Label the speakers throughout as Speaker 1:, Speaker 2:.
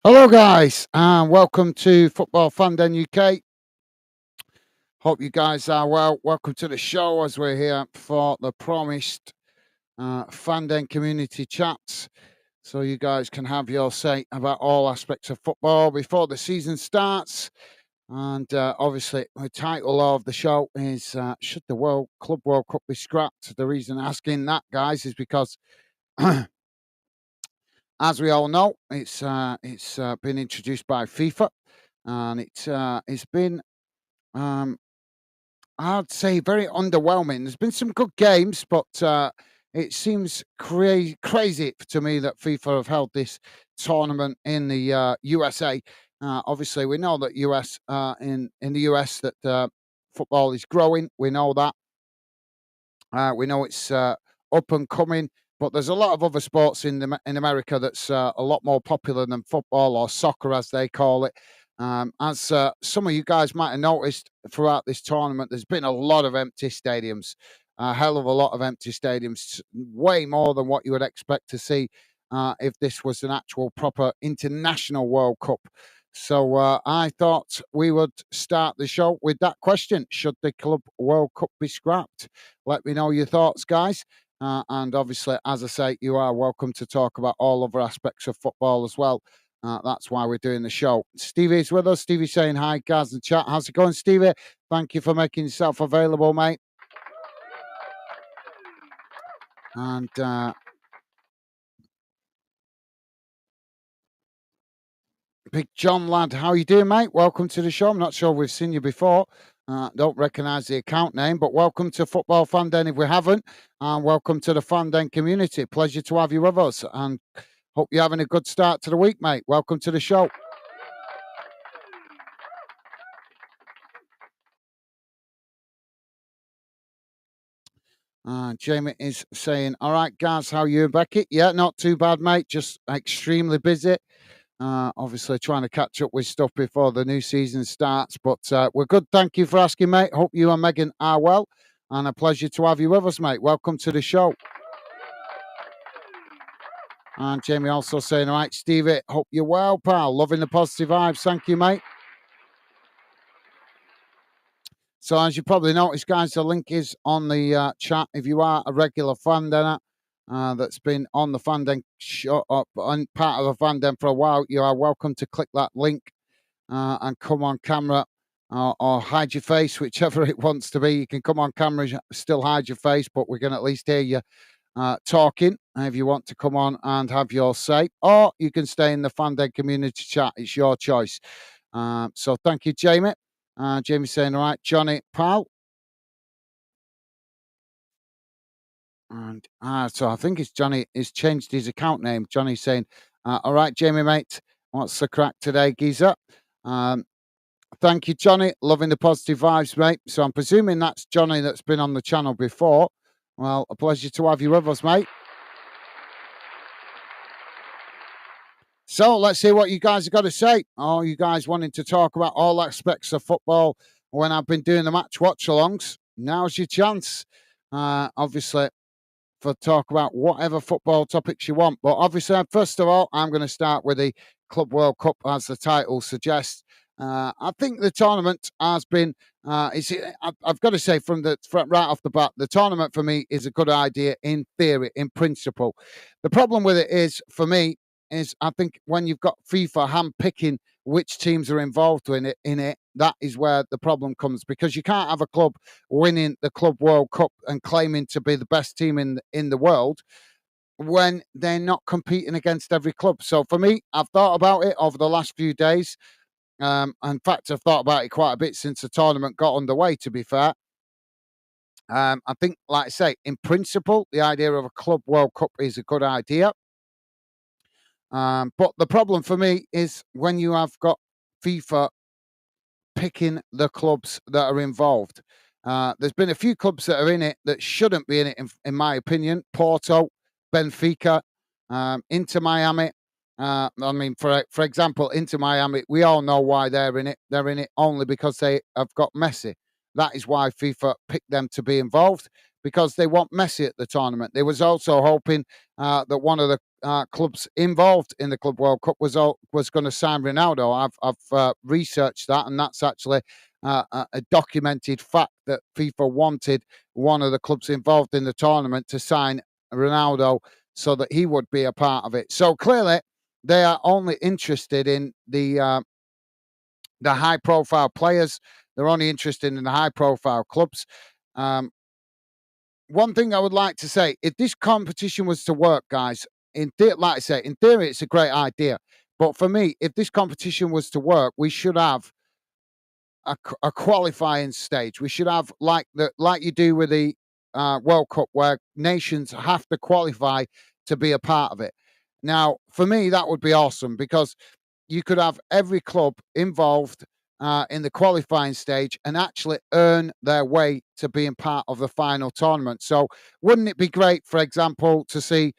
Speaker 1: Hello, guys, and welcome to Football Fandom UK. Hope you guys are well. Welcome to the show as we're here for the promised Fandom community chats. So you guys can have your say about all aspects of football before the season starts. And obviously, the title of the show is Should the World Cup be scrapped? The reason asking that, guys, is because as we all know, it's been introduced by FIFA, and it's been um, I'd say very underwhelming. There's been some good games, but it seems crazy to me that FIFA have held this tournament in the USA. Obviously, we know that in the US that football is growing. We know that. We know it's up and coming, but there's a lot of other sports in America that's a lot more popular than football or soccer, as they call it. As some of you guys might have noticed throughout this tournament, there's been a lot of empty stadiums, a hell of a lot of empty stadiums, way more than what you would expect to see if this was an actual proper international World Cup. So I thought we would start the show with that question: Should the Club World Cup be scrapped? Let me know your thoughts, guys. And obviously, as I say, you are welcome to talk about all other aspects of football as well. That's why we're doing the show. Stevie's with us. Stevie saying hi, guys, in chat. How's it going, Stevie? Thank you for making yourself available, mate. And Big John lad, how you doing, mate? Welcome to the show. I'm not sure we've seen you before. Don't recognise the account name, but welcome to Football Fan Den if we haven't, and welcome to the Fan Den community. Pleasure to have you with us, and hope you're having a good start to the week, mate. Welcome to the show. Jamie is saying, "All right, guys, how you, Becky? Yeah, not too bad, mate. Just extremely busy. Obviously, trying to catch up with stuff before the new season starts, but we're good. Thank you for asking, mate. Hope you and Megan are well, and a pleasure to have you with us, mate. Welcome to the show." And Jamie also saying, "All right, Stevie, hope you're well, pal. Loving the positive vibes. Thank you, mate." So, as you probably noticed, guys, the link is on the chat. If you are a regular fan, then that's been on the Fandom show and part of the Fandom for a while, you are welcome to click that link and come on camera or hide your face, whichever it wants to be. You can come on camera, still hide your face, but we can at least hear you talking if you want to come on and have your say, or you can stay in the Fandom community chat. It's your choice. So thank you, Jamie. Jamie saying, "All right, Johnny, pal." And so I think it's Johnny. He's changed his account name. Johnny saying, "All right, Jamie, mate, what's the crack today, geezer?" Um, Thank you, Johnny. Loving the positive vibes, mate. So I'm presuming that's Johnny that's been on the channel before. Well, a pleasure to have you with us, mate. So let's hear what you guys have got to say. Oh, you guys wanting to talk about all aspects of football when I've been doing the match watch alongs. Now's your chance. Obviously, for talk about whatever football topics you want. But obviously, first of all, I'm going to start with the Club World Cup, as the title suggests. I think the tournament has been. I've got to say from right off the bat, the tournament for me is a good idea in theory, in principle. The problem with it is, for me, is I think when you've got FIFA hand-picking which teams are involved in it, that is where the problem comes, because you can't have a club winning the Club World Cup and claiming to be the best team in the world when they're not competing against every club. So for me, I've thought about it over the last few days. In fact, I've thought about it quite a bit since the tournament got underway, to be fair. I think, like I say, in principle, the idea of a Club World Cup is a good idea. But the problem for me is when you have got FIFA picking the clubs that are involved. There's been a few clubs that are in it that shouldn't be in it, in my opinion. Porto, Benfica, Inter Miami. I mean, for example, Inter Miami, we all know why they're in it. They're in it only because they have got Messi. that is why FIFA picked them to be involved, because they want Messi at the tournament. They was also hoping that one of the clubs involved in the Club World Cup was going to sign Ronaldo. I've researched that, and that's actually a documented fact that FIFA wanted one of the clubs involved in the tournament to sign Ronaldo so that he would be a part of it. So clearly, they are only interested in the high profile players. They're only interested in the high profile clubs. Um, One thing I would like to say, if this competition was to work, guys, like I say, in theory, it's a great idea. But for me, if this competition was to work, we should have a qualifying stage. We should have like you do with the World Cup, where nations have to qualify to be a part of it. Now, for me, that would be awesome, because you could have every club involved in the qualifying stage and actually earn their way to being part of the final tournament. So, wouldn't it be great, for example, to see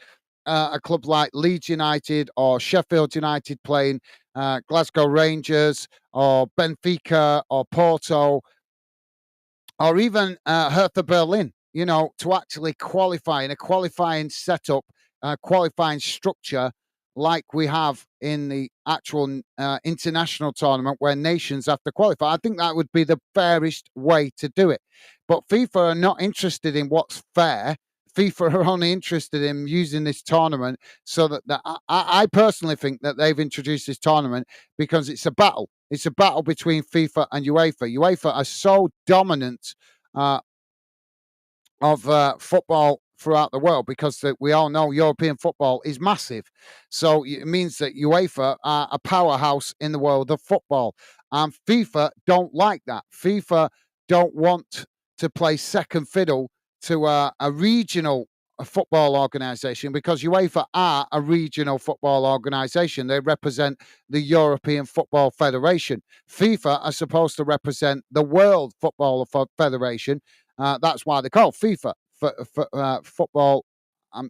Speaker 1: a club like Leeds United or Sheffield United playing Glasgow Rangers or Benfica or Porto or even Hertha Berlin, to actually qualify in a qualifying setup, qualifying structure like we have in the actual international tournament where nations have to qualify. I think that would be the fairest way to do it. But FIFA are not interested in what's fair. FIFA are only interested in using this tournament so I personally think that they've introduced this tournament because it's a battle. It's a battle between FIFA and UEFA. UEFA are so dominant uh, of football throughout the world, because we all know European football is massive. So it means that UEFA are a powerhouse in the world of football. And FIFA don't like that. FIFA don't want to play second fiddle to a regional football organization, because UEFA are a regional football organization. They represent the European Football Federation. FIFA are supposed to represent the World Football Federation. That's why they call FIFA football, um,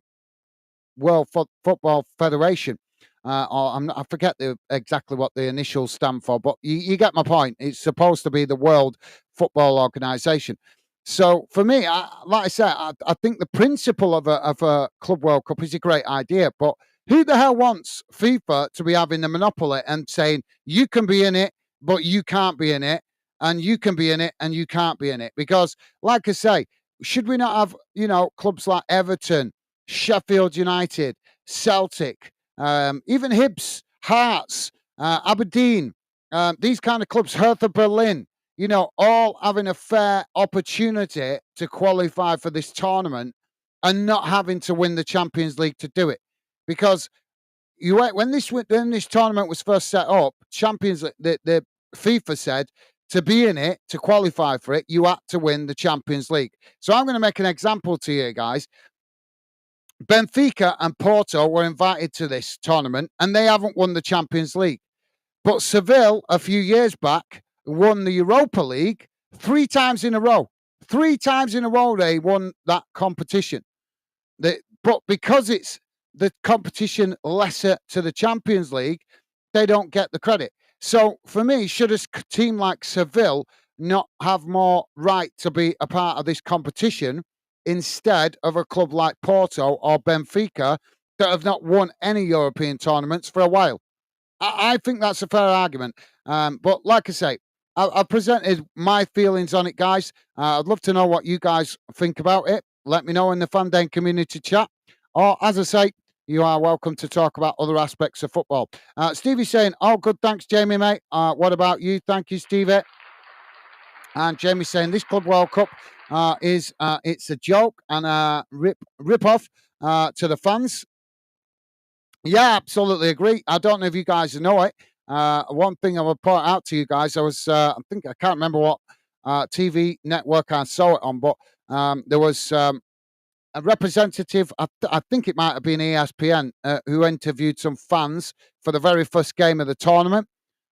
Speaker 1: Football Federation. Or I forget exactly what the initials stand for, but you get my point. It's supposed to be the World Football Organization. So for me, like I said, I think the principle of a Club World Cup is a great idea, but who the hell wants FIFA to be having the monopoly and saying you can be in it, but you can't be in it, and you can be in it and you can't be in it? Because, like I say, should we not have clubs like Everton, Sheffield United, Celtic, even Hibs, Hearts, Aberdeen, these kind of clubs, Hertha Berlin, all having a fair opportunity to qualify for this tournament and not having to win the Champions League to do it? Because when this tournament was first set up, Champions League, the FIFA said to be in it, to qualify for it, you had to win the Champions League. So I'm going to make an example to you guys. Benfica and Porto were invited to this tournament and they haven't won the Champions League. But Seville, a few years back, won the Europa League 3 times in a row. 3 times in a row they won that competition. But because it's the competition lesser to the Champions League, they don't get the credit. So for me, should a team like Seville not have more right to be a part of this competition instead of a club like Porto or Benfica that have not won any European tournaments for a while? I think that's a fair argument. But like I say, I've presented my feelings on it, guys. I'd love to know what you guys think about it. Let me know in the Fandane community chat. Or, as I say, you are welcome to talk about other aspects of football. Stevie's saying, "Oh, good, thanks, Jamie, mate. What about you? Thank you, Stevie." And Jamie's saying, "This Club World Cup is it's a joke and a rip off to the fans." Yeah, absolutely agree. I don't know if you guys know it. One thing I would point out to you guys, I think I can't remember what TV network I saw it on, but there was a representative, I think it might have been ESPN, who interviewed some fans for the very first game of the tournament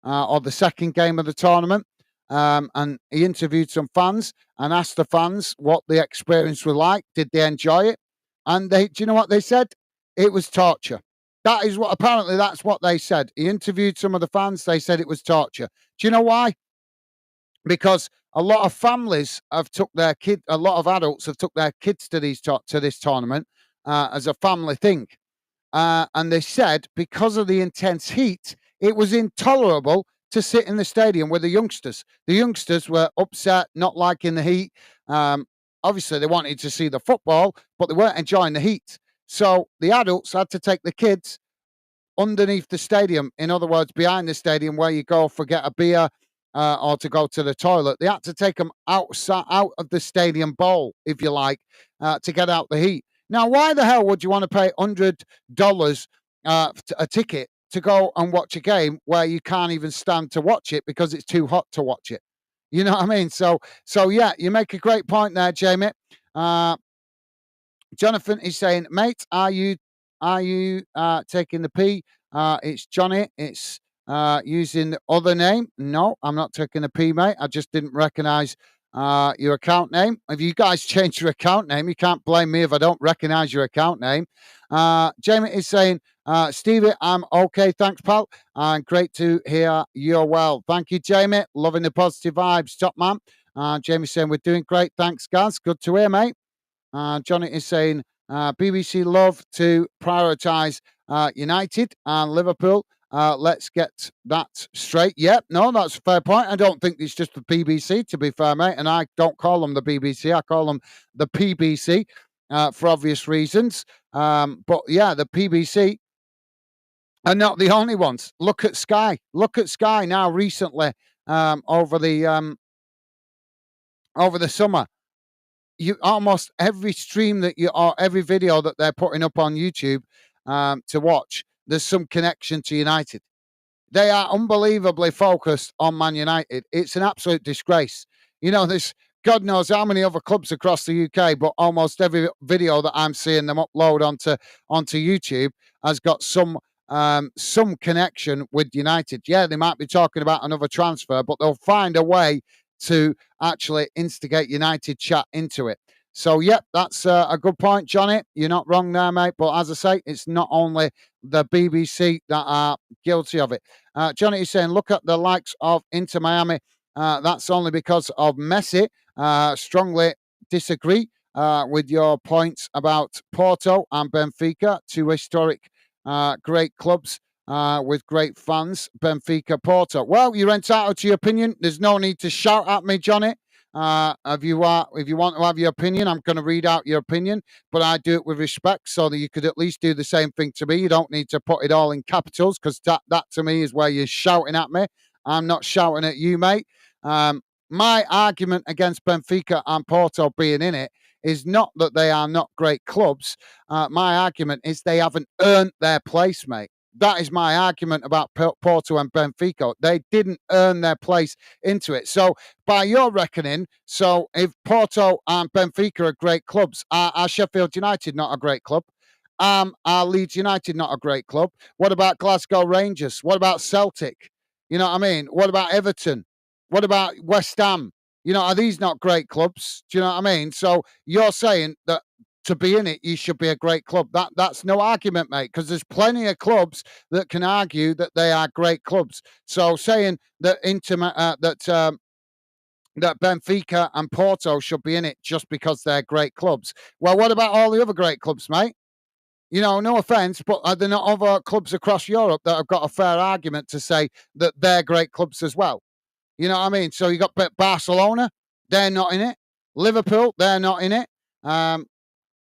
Speaker 1: or the second game of the tournament. And he interviewed some fans and asked the fans what the experience was like. Did they enjoy it? And do you know what they said? It was torture. Apparently that's what they said. He interviewed some of the fans. They said it was torture. Do you know why? Because a lot of families have took their kid. A lot of adults have took their kids to to this tournament as a family thing. And they said because of the intense heat, it was intolerable to sit in the stadium with the youngsters. The youngsters were upset, not liking the heat. Um, Obviously, they wanted to see the football, but they weren't enjoying the heat. So the adults had to take the kids underneath the stadium. In other words, behind the stadium where you go for get a beer or to go to the toilet. They had to take them outside, out of the stadium bowl, if you like, to get out the heat. Now, why the hell would you want to pay $100 a ticket to go and watch a game where you can't even stand to watch it because it's too hot to watch it? You know what I mean? So yeah, you make a great point there, Jamie. Uh, Jonathan is saying, mate, are you taking the P? It's Johnny. It's using the other name. No, I'm not taking the P, mate. I just didn't recognise your account name. If you guys change your account name, you can't blame me if I don't recognise your account name. Jamie is saying, Stevie, I'm okay. Thanks, pal. And great to hear you're well. Thank you, Jamie. Loving the positive vibes. Top man. Jamie saying, we're doing great. Thanks, guys. Good to hear, mate. Johnny is saying BBC love to prioritise United and Liverpool. Let's get that straight. Yep, no, that's a fair point. I don't think it's just the BBC, to be fair, mate. And I don't call them the BBC. I call them the PBC for obvious reasons. But yeah, the PBC are not the only ones. Look at Sky. Look at Sky now recently over the summer. You almost every stream that you or every video that they're putting up on YouTube to watch, there's some connection to United. They are unbelievably focused on Man United. It's an absolute disgrace. You know, there's God knows how many other clubs across the UK, but almost every video that I'm seeing them upload onto YouTube has got some connection with United. Yeah, they might be talking about another transfer, but they'll find a way to actually instigate United chat into it. So, yep, that's a good point, Johnny. You're not wrong there, mate. But as I say, it's not only the BBC that are guilty of it. Johnny is saying, look at the likes of Inter Miami. That's only because of Messi. Strongly disagree with your points about Porto and Benfica, two historic great clubs with great fans. Benfica, Porto. Well, you're entitled to your opinion. There's no need to shout at me, Johnny. If you want to have your opinion, I'm going to read out your opinion, but I do it with respect so that you could at least do the same thing to me. You don't need to put it all in capitals because that to me is where you're shouting at me. I'm not shouting at you, mate. My argument against Benfica and Porto being in it is not that they are not great clubs. My argument is they haven't earned their place, mate. That is my argument about Porto and Benfica. They didn't earn their place into it. So, by your reckoning, so if Porto and Benfica are great clubs, are Sheffield United not a great club? Are Leeds United not a great club? What about Glasgow Rangers? What about Celtic? You know what I mean? What about Everton? What about West Ham? You know, are these not great clubs? Do you know what I mean? So you're saying that to be in it, you should be a great club. That's no argument, mate, because there's plenty of clubs that can argue that they are great clubs. So saying that that Benfica and Porto should be in it just because they're great clubs. Well, what about all the other great clubs, mate? You know, no offense, but are there not other clubs across Europe that have got a fair argument to say that they're great clubs as well? You know what I mean? So you got Barcelona, they're not in it. Liverpool, they're not in it.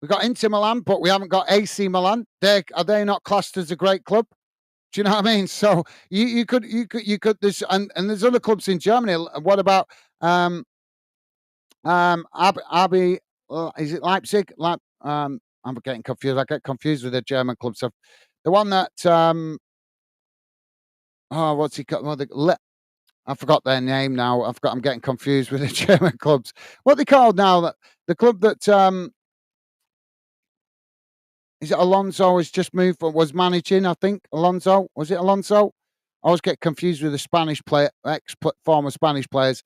Speaker 1: We've got Inter Milan, but we haven't got AC Milan. Are they not classed as a great club? Do you know what I mean? So you could there's and there's other clubs in Germany. What about Abi is it Leipzig? I'm getting confused. I get confused with the German clubs. So the one that what's he called? I forgot their name now. I'm getting confused with the German clubs. What are they called now? That the club that is it Alonso has just moved was managing, I think. Alonso. Was it Alonso? I always get confused with the Spanish player, former Spanish players.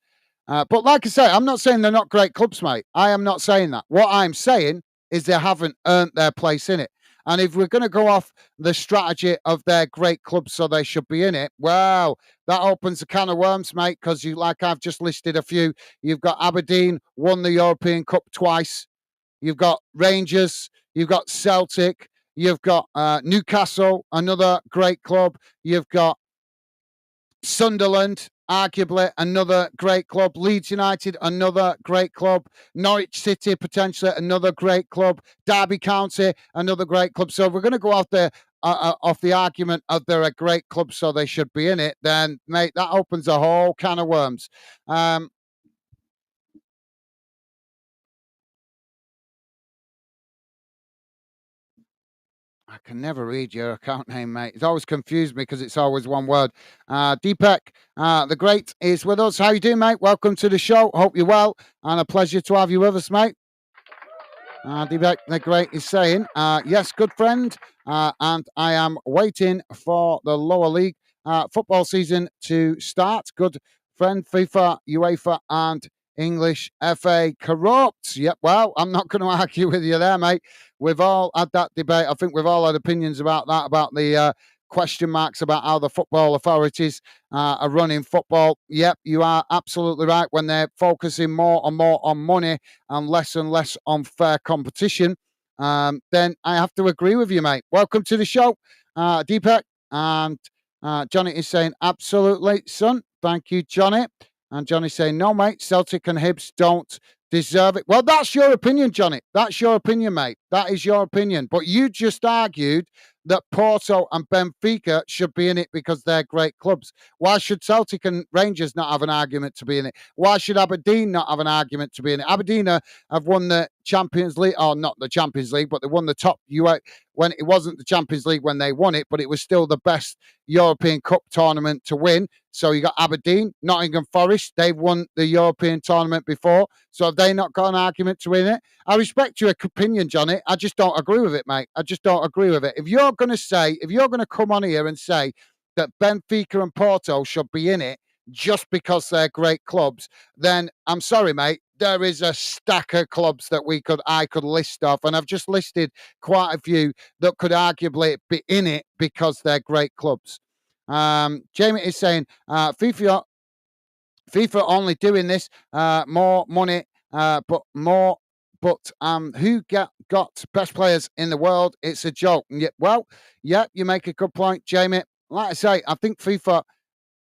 Speaker 1: But like I say, I'm not saying they're not great clubs, mate. I am not saying that. What I'm saying is they haven't earned their place in it. And if we're going to go off the strategy of their great clubs, so they should be in it, well, that opens a can of worms, mate, because like I've just listed a few. You've got Aberdeen, won the European Cup twice. You've got Rangers, you've got Celtic, you've got Newcastle, another great club. You've got Sunderland, arguably another great club. Leeds United, another great club. Norwich City, potentially another great club. Derby County, another great club. So if we're going to go off the argument of they're a great club, so they should be in it, then, mate, that opens a whole can of worms. I can never read your account name, mate. It's always confused me because it's always one word. Deepak, the Great, is with us. How you doing, mate? Welcome to the show. Hope you're well, and a pleasure to have you with us, mate. Deepak, the Great, is saying, yes, good friend, and I am waiting for the lower league football season to start. Good friend, FIFA, UEFA, and English FA corrupt. Yep, well, I'm not going to argue with you there, mate. We've all had that debate. I think we've all had opinions about that, about the question marks about how the football authorities are running football. Yep, you are absolutely right. When they're focusing more and more on money and less on fair competition, then I have to agree with you, mate. Welcome to the show, Deepak. And Johnny is saying, absolutely, son. Thank you, Johnny. And Johnny's saying, no, mate, Celtic and Hibs don't deserve it. Well, that's your opinion, Johnny. That's your opinion, mate. That is your opinion. But you just argued that Porto and Benfica should be in it because they're great clubs. Why should Celtic and Rangers not have an argument to be in it? Why should Aberdeen not have an argument to be in it? Aberdeen have won the Champions League, or not the Champions League, but they won the top when it wasn't the Champions League when they won it, but it was still the best European Cup tournament to win. So you got Aberdeen, Nottingham Forest. They've won the European tournament before. So have they not got an argument to win it? I respect your opinion, Johnny. I just don't agree with it, mate. I just don't agree with it. If you're going to come on here and say that Benfica and Porto should be in it just because they're great clubs, then I'm sorry, mate. There is a stack of clubs that I could list off, and I've just listed quite a few that could arguably be in it because they're great clubs. Jamie is saying FIFA only doing this more money, but more. But who got best players in the world? It's a joke. Yeah, you make a good point, Jamie. Like I say, I think FIFA.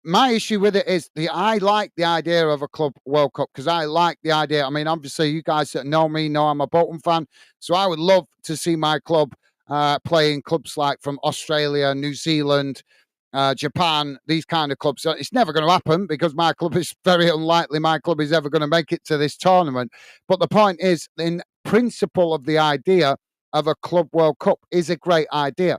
Speaker 1: My issue with it is I like the idea of a club World Cup because I like the idea. I mean, obviously, you guys that know me know I'm a Bolton fan, so I would love to see my club playing clubs like from Australia, New Zealand, Japan, these kind of clubs. So it's never going to happen because my club is very unlikely my club is ever going to make it to this tournament. But the point is, in principle of the idea of a club World Cup is a great idea.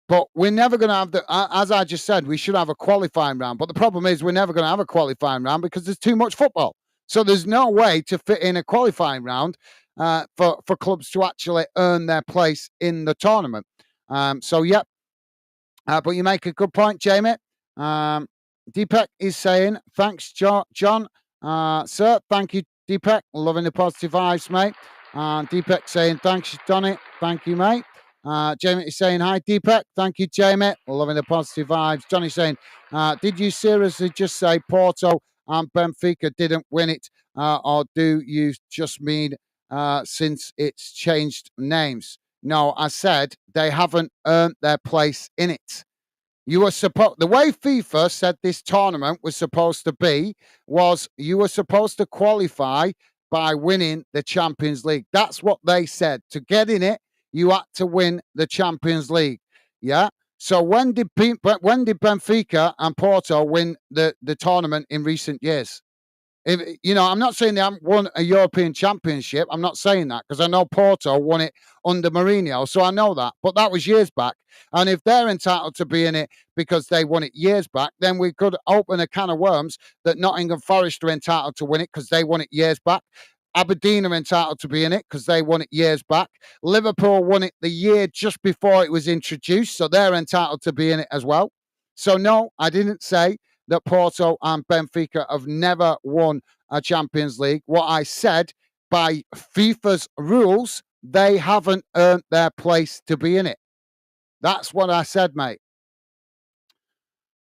Speaker 1: But we're never going to have as I just said, we should have a qualifying round. But the problem is we're never going to have a qualifying round because there's too much football. So there's no way to fit in a qualifying round for clubs to actually earn their place in the tournament. Yeah, but you make a good point, Jamie. Deepak is saying, thanks, John. Sir, thank you, Deepak. Loving the positive vibes, mate. Deepak saying, thanks, Donny. Thank you, mate. Jamie is saying, hi, Deepak. Thank you, Jamie. Loving the positive vibes. Johnny saying, did you seriously just say Porto and Benfica didn't win it? Or do you just mean since it's changed names? No, I said they haven't earned their place in it. You were supposed the way FIFA said this tournament was supposed to be was you were supposed to qualify by winning the Champions League. That's what they said. To get in it, you had to win the Champions League. Yeah. So when did Benfica and Porto win the tournament in recent years? I'm not saying they haven't won a European Championship. I'm not saying that because I know Porto won it under Mourinho, so I know that. But that was years back. And if they're entitled to be in it because they won it years back, then we could open a can of worms that Nottingham Forest are entitled to win it because they won it years back. Aberdeen are entitled to be in it because they won it years back. Liverpool won it the year just before it was introduced, so they're entitled to be in it as well. So no, I didn't say that Porto and Benfica have never won a Champions League. What I said, by FIFA's rules, they haven't earned their place to be in it. That's what I said, mate.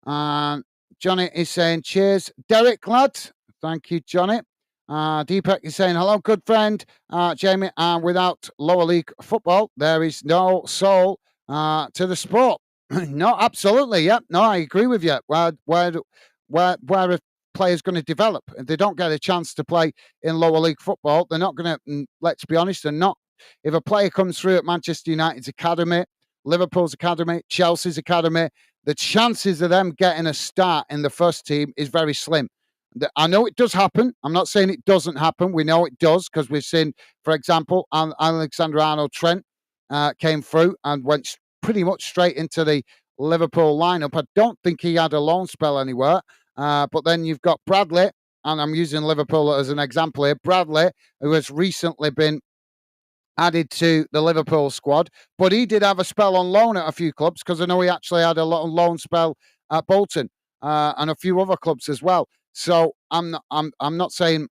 Speaker 1: And Johnny is saying, cheers, Derek, lad. Thank you, Johnny. Deepak is saying, hello, good friend, Jamie. Without lower league football, there is no soul to the sport. No, absolutely. Yeah. No, I agree with you. Where a player's going to develop? If they don't get a chance to play in lower league football, they're not going to, let's be honest, they're not. If a player comes through at Manchester United's academy, Liverpool's academy, Chelsea's academy, the chances of them getting a start in the first team is very slim. I know it does happen. I'm not saying it doesn't happen. We know it does because we've seen, for example, Alexander Arnold Trent came through and went pretty much straight into the Liverpool lineup. I don't think he had a loan spell anywhere. But then you've got Bradley, and I'm using Liverpool as an example here. Bradley, who has recently been added to the Liverpool squad, but he did have a spell on loan at a few clubs because I know he actually had a loan spell at Bolton and a few other clubs as well. So I'm not saying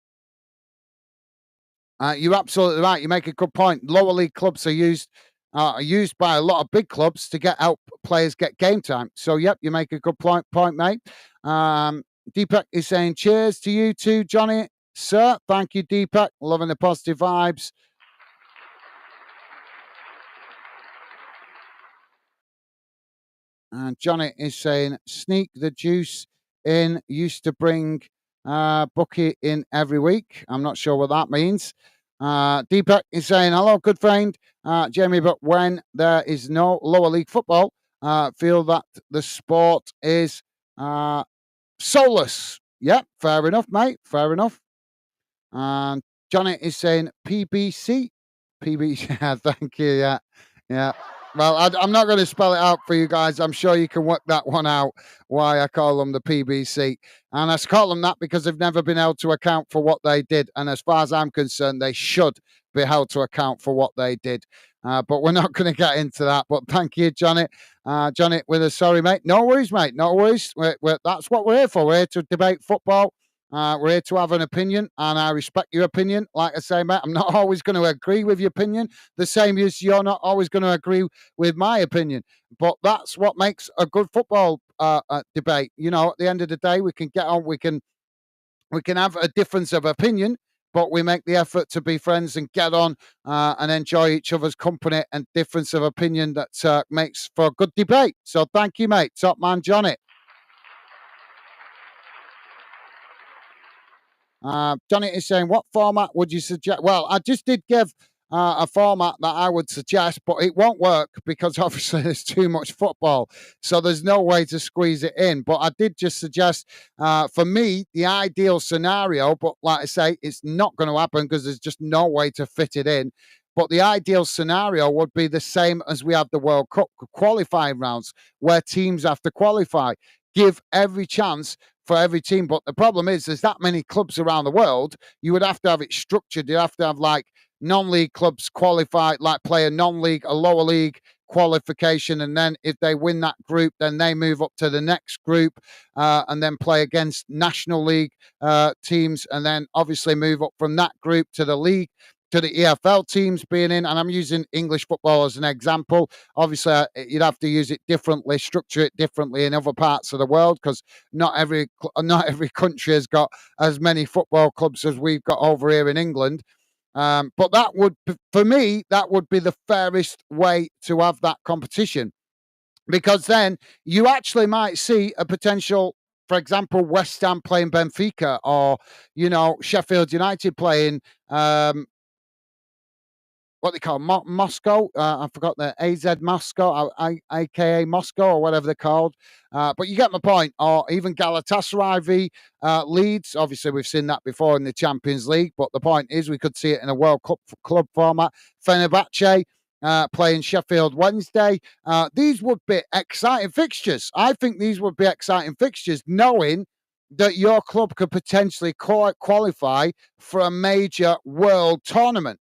Speaker 1: you're absolutely right. You make a good point. Lower league clubs are used by a lot of big clubs to help players get game time. So yep, you make a good point, mate. Deepak is saying cheers to you too, Johnny, sir. Thank you, Deepak. Loving the positive vibes. And Johnny is saying, sneak the juice in. Used to bring Bucky in every week. I'm not sure what that means. Deepak is saying, hello, good friend, Jamie, but when there is no lower league football, feel that the sport is soulless. Yeah, fair enough, mate. Fair enough. And Johnny is saying PBC. PBC. Thank you. Yeah. Yeah. Well, I'm not going to spell it out for you guys. I'm sure you can work that one out why I call them the PBC. And I call them that because they've never been held to account for what they did. And as far as I'm concerned, they should be held to account for what they did. But we're not going to get into that. But thank you, Johnny. Johnny, with a sorry, mate. No worries, mate. No worries. That's what we're here for. We're here to debate football. We're here to have an opinion, and I respect your opinion. Like I say, mate, I'm not always going to agree with your opinion, the same as you're not always going to agree with my opinion. But that's what makes a good football debate. You know, at the end of the day, we can get on. We can have a difference of opinion, but we make the effort to be friends and get on and enjoy each other's company and difference of opinion that makes for a good debate. So thank you, mate. Top man, Johnny. Johnny is saying, what format would you suggest? Well, I just did give a format that I would suggest, but it won't work because obviously there's too much football. So there's no way to squeeze it in. But I did just suggest, for me, the ideal scenario, but like I say, it's not going to happen because there's just no way to fit it in. But the ideal scenario would be the same as we have the World Cup qualifying rounds where teams have to qualify. Give every chance for every team. But the problem is, there's that many clubs around the world. You would have to have it structured. You have to have like non-league clubs qualify, like play a non-league, a lower league qualification, and then if they win that group, then they move up to the next group and then play against national league teams, and then obviously move up from that group to the league, to the EFL teams being in. And I'm using English football as an example. Obviously, you'd have to use it differently, structure it differently in other parts of the world because not every country has got as many football clubs as we've got over here in England. But that would, for me, that would be the fairest way to have that competition, because then you actually might see a potential. For example, West Ham playing Benfica, or Sheffield United playing what they call Moscow. I forgot the AZ Moscow, aka Moscow, or whatever they're called. But you get my point. Or even Galatasaray v Leeds. Obviously, we've seen that before in the Champions League. But the point is, we could see it in a World Cup club format. Fenerbahce playing Sheffield Wednesday. These would be exciting fixtures. I think these would be exciting fixtures, knowing that your club could potentially qualify for a major world tournament.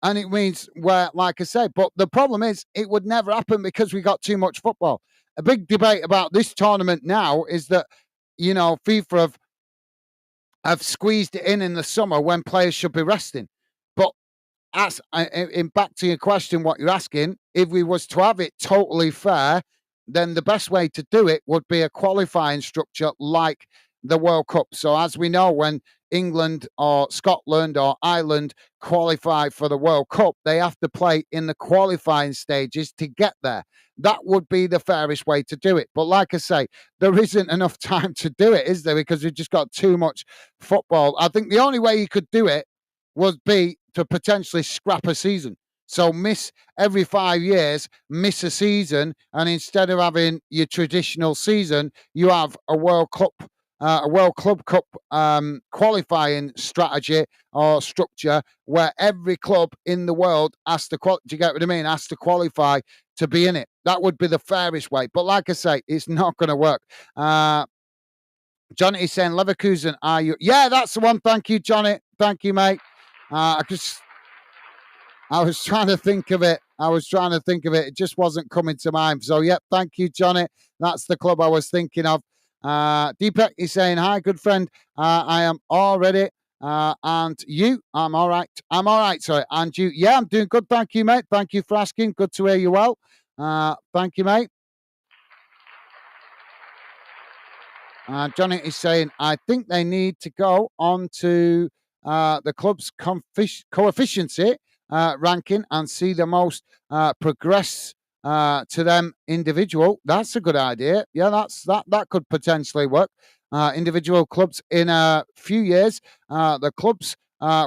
Speaker 1: And it means where, like I say, but the problem is it would never happen because we got too much football. A big debate about this tournament now is that, FIFA have squeezed it in the summer when players should be resting. But as in back to your question, what you're asking, if we was to have it totally fair, then the best way to do it would be a qualifying structure like the World Cup. So as we know, when England or Scotland or Ireland qualify for the World Cup, they have to play in the qualifying stages to get there. That would be the fairest way to do it. But like I say, there isn't enough time to do it, is there? Because we've just got too much football. I think the only way you could do it would be to potentially scrap a season. So miss every 5 years, miss a season, and instead of having your traditional season, you have a World Club Cup qualifying strategy or structure where every club in the world has to do you get what I mean? Has to qualify to be in it. That would be the fairest way. But like I say, it's not going to work. Johnny is saying Leverkusen, are you? Yeah, that's the one. Thank you, Johnny. Thank you, mate. I was trying to think of it. It just wasn't coming to mind. So, yep, thank you, Johnny. That's the club I was thinking of. Deepak is saying, hi, good friend. I am all ready. And you? I'm all right. Sorry. And you? Yeah, I'm doing good. Thank you, mate. Thank you for asking. Good to hear you well. Thank you, mate. Johnny is saying, I think they need to go on to the club's coefficiency ranking and see the most progress to them individual. That's a good idea. Yeah, that could potentially work. Individual clubs in a few years, the clubs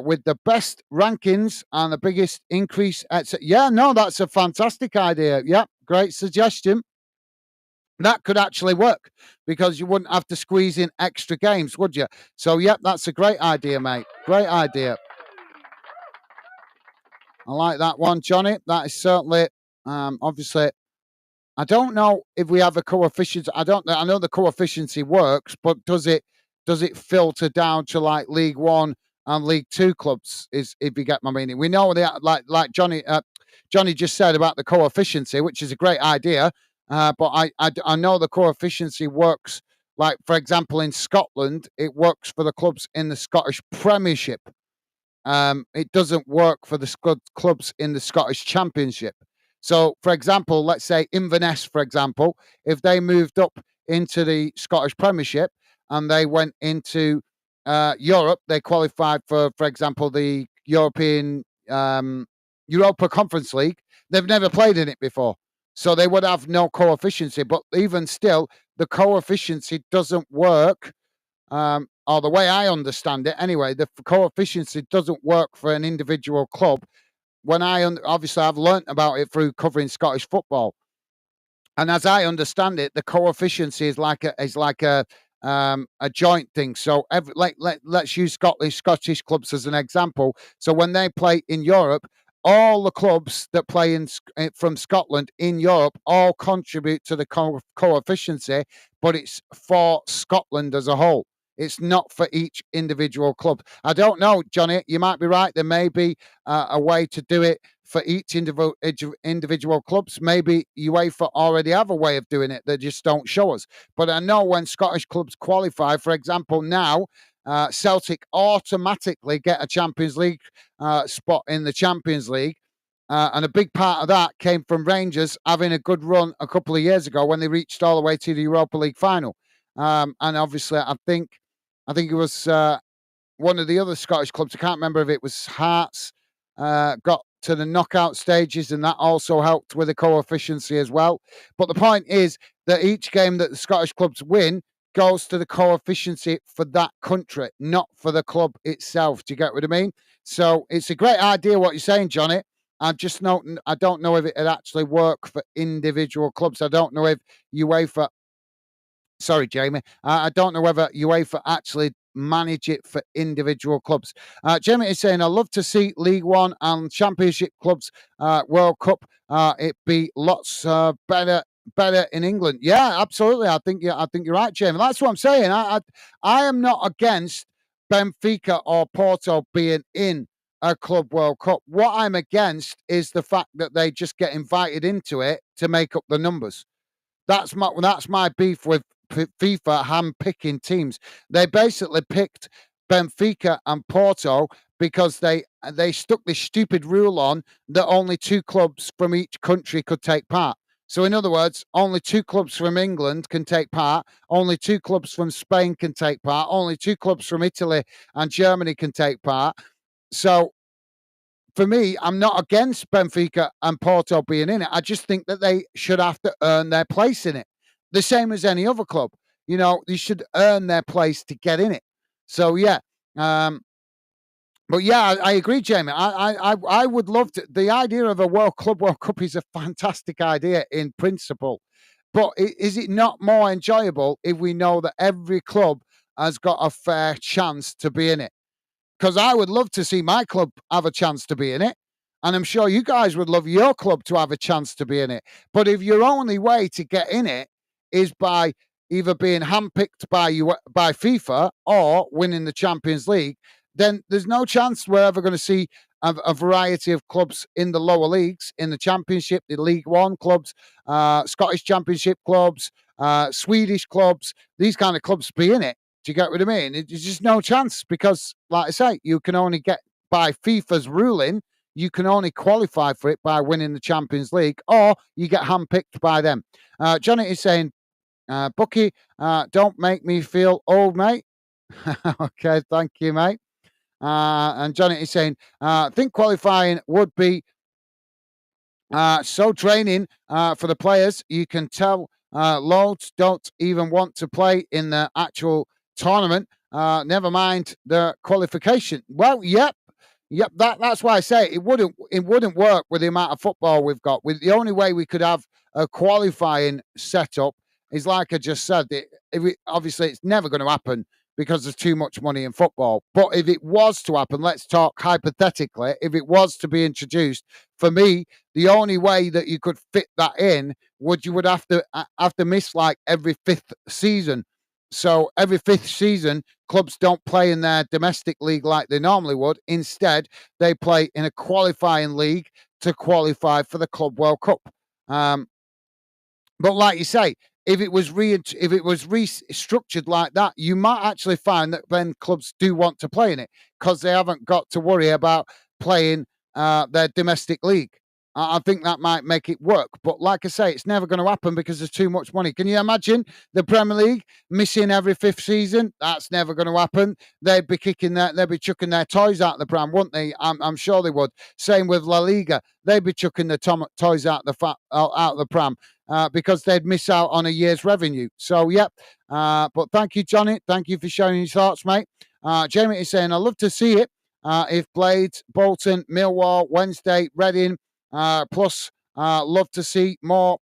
Speaker 1: with the best rankings and the biggest increase. Yeah, no, that's a fantastic idea. Yeah, great suggestion. That could actually work because you wouldn't have to squeeze in extra games, would you? So, yep, that's a great idea, mate. Great idea. I like that one, Johnny. That is certainly, obviously, I don't know if we have a coefficient. I don't know. I know the coefficiency works, but does it filter down to like League One and League Two clubs? Is if you get my meaning? We know that like Johnny just said about the coefficiency, which is a great idea. But I know the coefficiency works. Like for example, in Scotland, it works for the clubs in the Scottish Premiership. It doesn't work for the clubs in the Scottish Championship. So, for example, let's say Inverness, for example, if they moved up into the Scottish Premiership and they went into Europe, they qualified for example, the European Europa Conference League. They've never played in it before, so they would have no coefficiency. But even still, the coefficiency doesn't work or the way I understand it anyway, the coefficiency doesn't work for an individual club. When obviously I've learnt about it through covering Scottish football, and as I understand it, the coefficiency is like a joint thing. So let's use Scottish clubs as an example. So when they play in Europe, all the clubs that play from Scotland in Europe all contribute to the coefficiency, but it's for Scotland as a whole. It's not for each individual club. I don't know, Johnny. You might be right. There may be a way to do it for each individual clubs. Maybe UEFA already have a way of doing it. They just don't show us. But I know when Scottish clubs qualify, for example, now Celtic automatically get a Champions League spot in the Champions League. And a big part of that came from Rangers having a good run a couple of years ago when they reached all the way to the Europa League final. And obviously, I think it was one of the other Scottish clubs. I can't remember if it was Hearts. Got to the knockout stages, and that also helped with the coefficiency as well. But the point is that each game that the Scottish clubs win goes to the coefficiency for that country, not for the club itself. Do you get what I mean? So it's a great idea what you're saying, Johnny. I don't know if it would actually work for individual clubs. I don't know if UEFA. Sorry, Jamie. I don't know whether UEFA actually manage it for individual clubs. Jamie is saying, I love to see League One and Championship clubs World Cup. It be lots better in England. Yeah, absolutely. I think you're right, Jamie. That's what I'm saying. I am not against Benfica or Porto being in a Club World Cup. What I'm against is the fact that they just get invited into it to make up the numbers. That's my beef with FIFA hand picking teams. They basically picked Benfica and Porto because they stuck this stupid rule on that only two clubs from each country could take part. So, in other words, only two clubs from England can take part, only two clubs from Spain can take part, only two clubs from Italy and Germany can take part. So, for me, I'm not against Benfica and Porto being in it. I just think that they should have to earn their place in it, the same as any other club. They should earn their place to get in it. So, yeah. But yeah, I agree, Jamie. I would love to. The idea of a World Cup is a fantastic idea in principle, but is it not more enjoyable if we know that every club has got a fair chance to be in it? Because I would love to see my club have a chance to be in it. And I'm sure you guys would love your club to have a chance to be in it. But if your only way to get in it is by either being handpicked by FIFA or winning the Champions League, then there's no chance we're ever going to see a variety of clubs in the lower leagues, in the Championship, the League One clubs, Scottish Championship clubs, Swedish clubs, these kind of clubs be in it. Do you get what I mean? There's just no chance because, like I say, you can only get by FIFA's ruling, you can only qualify for it by winning the Champions League, or you get handpicked by them. Johnny is saying, Bucky, don't make me feel old, mate. Okay, thank you, mate. And Johnny is saying, I think qualifying would be so draining for the players. You can tell loads don't even want to play in the actual tournament. Never mind the qualification. Well, yep. That's why I say it wouldn't work with the amount of football we've got. With the only way we could have a qualifying setup is like I just said. Obviously, it's never going to happen because there's too much money in football. But if it was to happen, let's talk hypothetically. If it was to be introduced, for me, the only way that you could fit that in you would have to miss like every fifth season. So every fifth season, clubs don't play in their domestic league like they normally would. Instead, they play in a qualifying league to qualify for the Club World Cup. But like you say, if it was restructured like that, you might actually find that then clubs do want to play in it because they haven't got to worry about playing their domestic league. I think that might make it work. But like I say, it's never going to happen because there's too much money. Can you imagine the Premier League missing every fifth season? That's never going to happen. They'd be chucking their toys out the pram, wouldn't they? I'm sure they would. Same with La Liga. They'd be chucking the toys out the pram. Because they'd miss out on a year's revenue. So, yep. But thank you, Johnny. Thank you for sharing your thoughts, mate. Jamie is saying, I'd love to see it if Blades, Bolton, Millwall, Wednesday, Reading, plus love to see more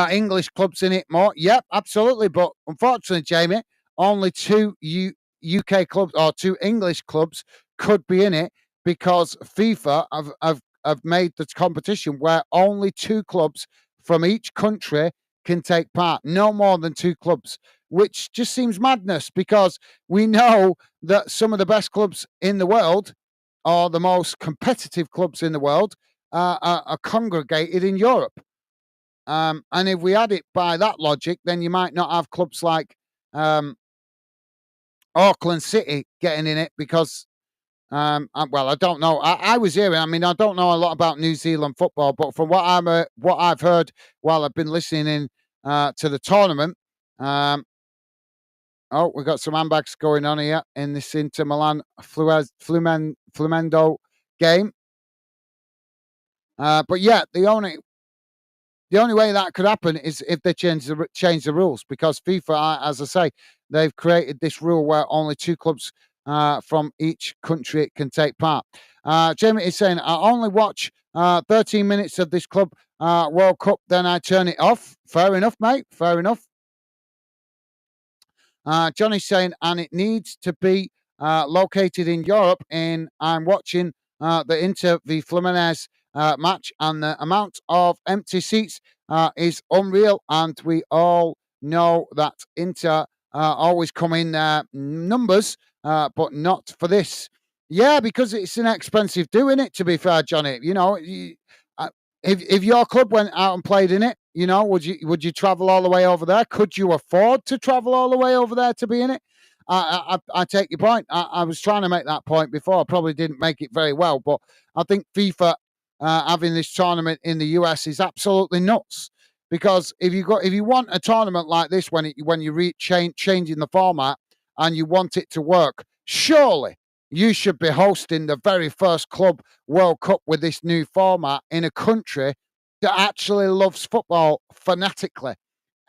Speaker 1: English clubs in it more. Yep, absolutely. But unfortunately, Jamie, only two UK clubs or two English clubs could be in it because FIFA have made the competition where only two clubs from each country can take part, no more than two clubs, which just seems madness because we know that some of the best clubs in the world or the most competitive clubs in the world are congregated in Europe. And if we had it by that logic, then you might not have clubs like Auckland City getting in it because well, I don't know. I was hearing. I mean, I don't know a lot about New Zealand football, but from what I've heard while I've been listening in to the tournament, we've got some handbags going on here in this Inter Milan Flumendo game. But yeah, the only way that could happen is if they change the rules because FIFA, as I say, they've created this rule where only two clubs from each country can take part. Jamie is saying, I only watch 13 minutes of this Club World Cup, then I turn it off. Fair enough, mate. Fair enough. Johnny's saying, and it needs to be located in Europe. And I'm watching the Inter v Fluminense match, and the amount of empty seats is unreal. And we all know that Inter always come in numbers, but not for this. Yeah, because it's an expensive doing it. To be fair, Johnny, if your club went out and played in it, would you travel all the way over there? Could you afford to travel all the way over there to be in it? I take your point. I was trying to make that point before. I probably didn't make it very well, but I think FIFA having this tournament in the US is absolutely nuts. Because if you want a tournament like this when you changing the format and you want it to work, surely you should be hosting the very first Club World Cup with this new format in a country that actually loves football fanatically.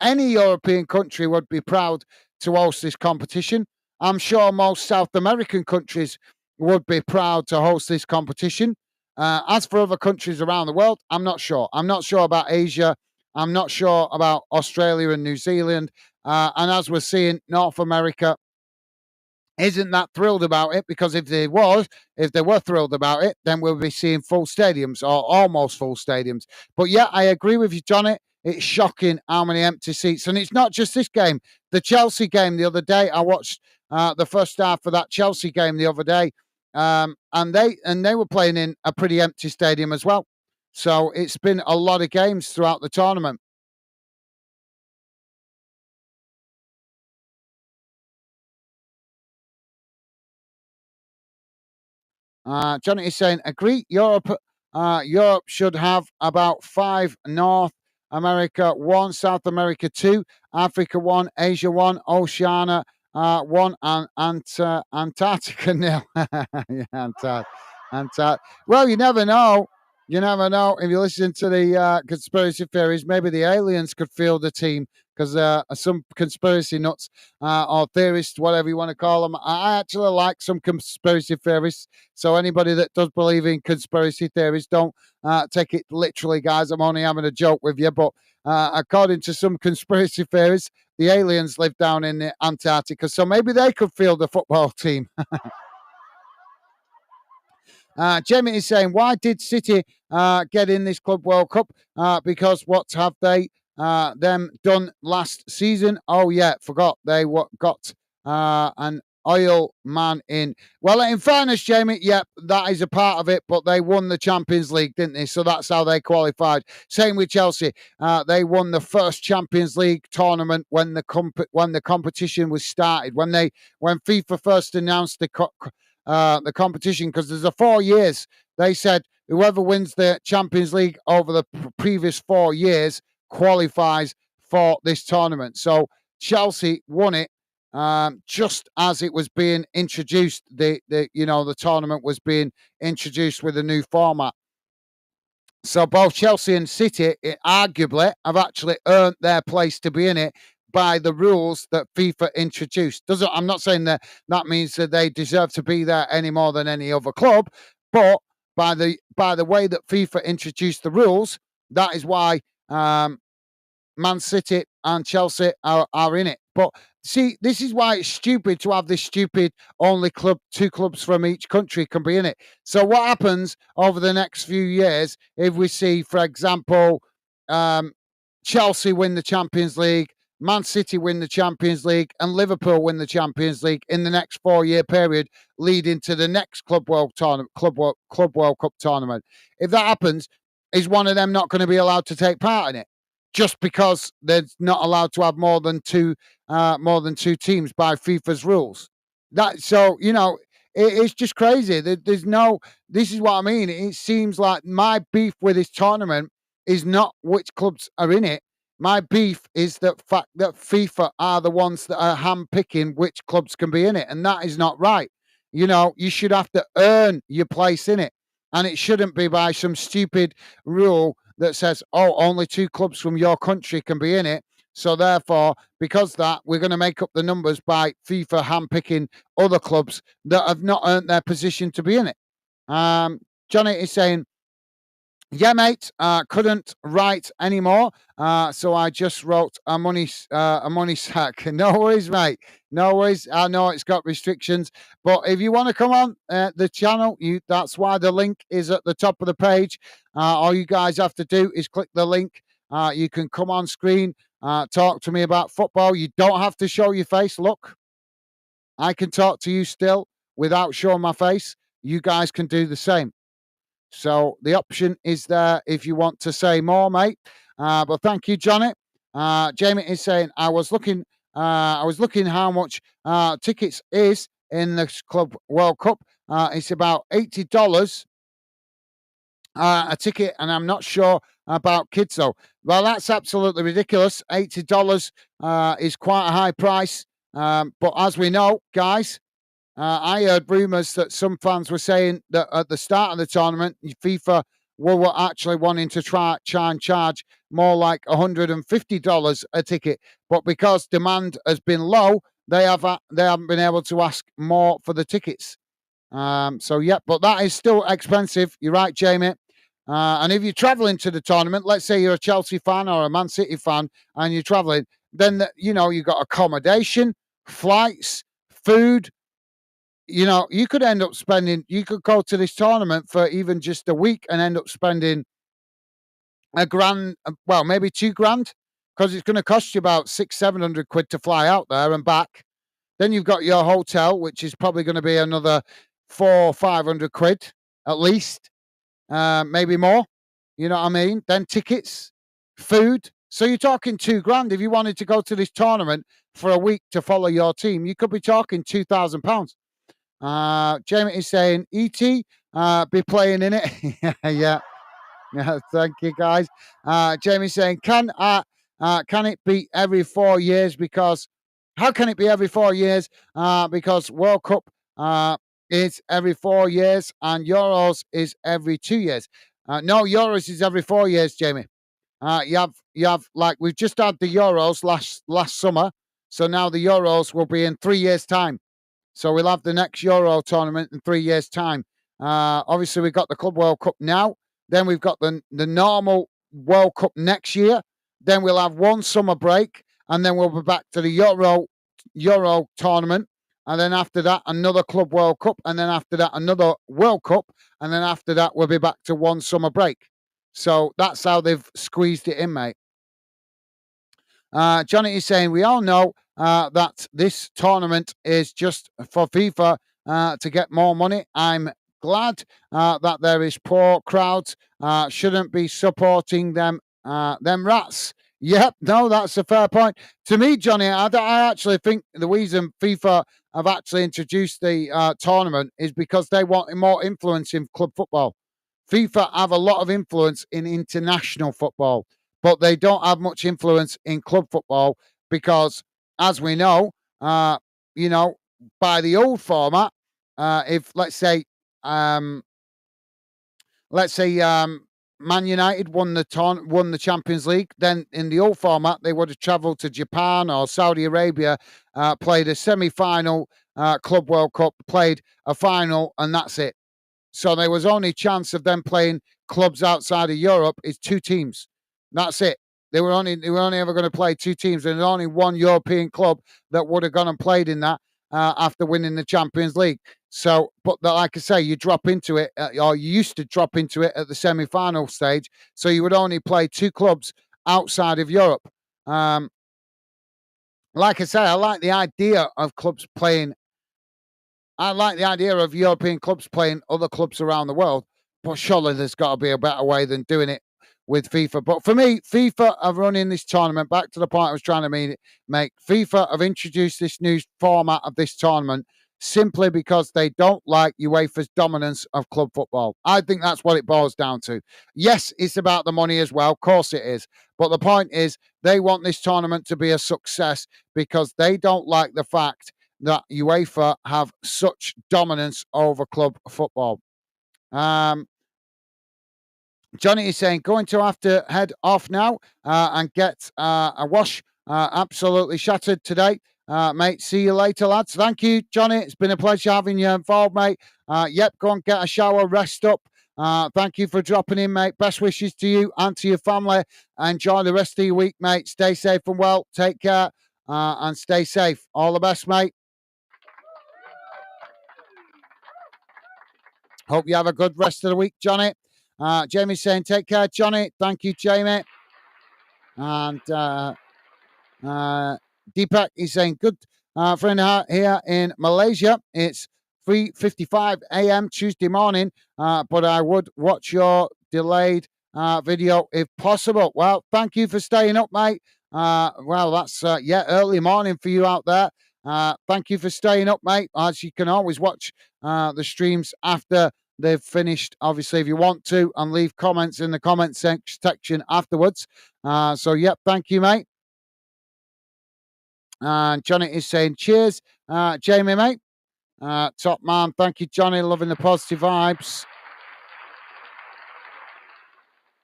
Speaker 1: Any European country would be proud to host this competition. I'm sure most South American countries would be proud to host this competition. As for other countries around the world, I'm not sure. I'm not sure about Asia. I'm not sure about Australia and New Zealand. And as we're seeing, North America isn't that thrilled about it, because if they were thrilled about it, then we'll be seeing full stadiums or almost full stadiums. But yeah, I agree with you, Johnny. It's shocking how many empty seats, and it's not just this game. The Chelsea game the other day, I watched the first half of that Chelsea game the other day, and they were playing in a pretty empty stadium as well. So it's been a lot of games throughout the tournament. Johnny is saying, agree. Europe should have about five. North America one, South America two, Africa one, Asia one, Oceania one, and Antarctica nil. Yeah, well, you never know. You never know. If you listen to the conspiracy theories, maybe the aliens could field a team, because some conspiracy nuts or theorists, whatever you want to call them. I actually like some conspiracy theorists. So anybody that does believe in conspiracy theories, don't take it literally, guys. I'm only having a joke with you. But according to some conspiracy theories, the aliens live down in the Antarctica, so maybe they could field a football team. Jamie is saying, why did City get in this Club World Cup? Because what have they them done last season? Oh, yeah, forgot. They got an oil man in. Well, in fairness, Jamie, yeah, that is a part of it, but they won the Champions League, didn't they? So that's how they qualified. Same with Chelsea. They won the first Champions League tournament when the competition was started. When FIFA first announced the competition, because there's a 4 years. They said whoever wins the Champions League over the previous 4 years qualifies for this tournament. So Chelsea won it just as it was being introduced. The tournament was being introduced with a new format. So both Chelsea and City, arguably, have actually earned their place to be in it by the rules that FIFA introduced. I'm not saying that means that they deserve to be there any more than any other club, but by the way that FIFA introduced the rules, that is why Man City and Chelsea are in it. But see, this is why it's stupid to have this stupid only two clubs from each country can be in it. So what happens over the next few years if we see, for example, Chelsea win the Champions League, Man City win the Champions League, and Liverpool win the Champions League in the next 4 year period, leading to the next Club World Cup tournament? If that happens, is one of them not going to be allowed to take part in it? Just because they're not allowed to have more than two teams by FIFA's rules. It's just crazy. There's no. This is what I mean. It seems like my beef with this tournament is not which clubs are in it. My beef is the fact that FIFA are the ones that are handpicking which clubs can be in it, and that is not right. You should have to earn your place in it, and it shouldn't be by some stupid rule that says, oh, only two clubs from your country can be in it. So therefore, because that, we're going to make up the numbers by FIFA handpicking other clubs that have not earned their position to be in it. Johnny is saying, yeah, mate, couldn't write anymore. So I just wrote a money sack. No worries, mate. No worries. I know it's got restrictions, but if you want to come on the channel, that's why the link is at the top of the page. All you guys have to do is click the link. You can come on screen, talk to me about football. You don't have to show your face. Look, I can talk to you still without showing my face. You guys can do the same. So the option is there if you want to say more, mate. But thank you, Johnny. Jamie is saying, I was looking I was looking how much tickets is in the Club World Cup. It's about $80 a ticket, and I'm not sure about kids though. Well, that's absolutely ridiculous. $80 is quite a high price. But as we know, guys, I heard rumours that some fans were saying that at the start of the tournament, FIFA were actually wanting to try and charge more like $150 a ticket, but because demand has been low, they haven't been able to ask more for the tickets. So yeah, but that is still expensive. You're right, Jamie. And if you're traveling to the tournament, let's say you're a Chelsea fan or a Man City fan, and you're traveling, then you've got accommodation, flights, food. You could end up spending. You could go to this tournament for even just a week and end up spending a grand. Well, maybe $2,000, because it's going to cost you about 600-700 quid to fly out there and back. Then you've got your hotel, which is probably going to be another 400-500 quid at least, maybe more. You know what I mean? Then tickets, food. So you're talking $2,000 if you wanted to go to this tournament for a week to follow your team. You could be talking £2,000. Jamie is saying E.T. Be playing in it. Yeah. Yeah, thank you, guys. Jamie's saying, can it be every 4 years? Because how can it be every 4 years? Because World Cup is every 4 years and Euros is every 2 years. No, Euros is every 4 years, Jamie. You have like we've just had the Euros last summer, so now the Euros will be in 3 years' time. So we'll have the next Euro tournament in 3 years' time. Obviously, we've got the Club World Cup now. Then we've got the normal World Cup next year. Then we'll have one summer break, and then we'll be back to the Euro tournament. And then after that, another Club World Cup. And then after that, another World Cup. And then after that, we'll be back to one summer break. So that's how they've squeezed it in, mate. Johnny is saying, we all know that this tournament is just for FIFA to get more money. I'm glad that there is poor crowds. Shouldn't be supporting them rats. Yep, no, that's a fair point. To me, Johnny, I actually think the reason FIFA have actually introduced the tournament is because they want more influence in club football. FIFA have a lot of influence in international football, but they don't have much influence in club football because, as we know, by the old format, if let's say Man United won the Champions League, then in the old format they would have travelled to Japan or Saudi Arabia, played a semi-final Club World Cup, played a final, and that's it. So there was only chance of them playing clubs outside of Europe is 2 teams. That's it. They were only ever going to play 2 teams. There's only one European club that would have gone and played in that after winning the Champions League. So, but like I say, you drop into it, or you used to drop into it at the semi-final stage. So you would only play 2 clubs outside of Europe. Like I say, I like the idea of clubs playing. I like the idea of European clubs playing other clubs around the world, but surely there's got to be a better way than doing it with FIFA. But for me, FIFA are running this tournament. Back to the point I was trying to make. FIFA have introduced this new format of this tournament simply because they don't like UEFA's dominance of club football. I think that's what it boils down to. Yes, it's about the money as well. Of course it is. But the point is, they want this tournament to be a success because they don't like the fact that UEFA have such dominance over club football. Johnny is saying, going to have to head off now and get a wash. Absolutely shattered today. Mate, see you later, lads. Thank you, Johnny. It's been a pleasure having you involved, mate. Yep, go and get a shower, rest up. Thank you for dropping in, mate. Best wishes to you and to your family. Enjoy the rest of your week, mate. Stay safe and well. Take care and stay safe. All the best, mate. Hope you have a good rest of the week, Johnny. Jamie's saying, take care, Johnny. Thank you, Jamie. And Deepak is saying, good friend here in Malaysia. It's 3:55 a.m. Tuesday morning, but I would watch your delayed video if possible. Well, thank you for staying up, mate. Well, that's yeah, early morning for you out there. Thank you for staying up, mate. As you can always watch the streams after they've finished, obviously, if you want to, and leave comments in the comment section afterwards. So, yep, thank you, mate. And Johnny is saying, cheers, Jamie, mate. Top man. Thank you, Johnny. Loving the positive vibes.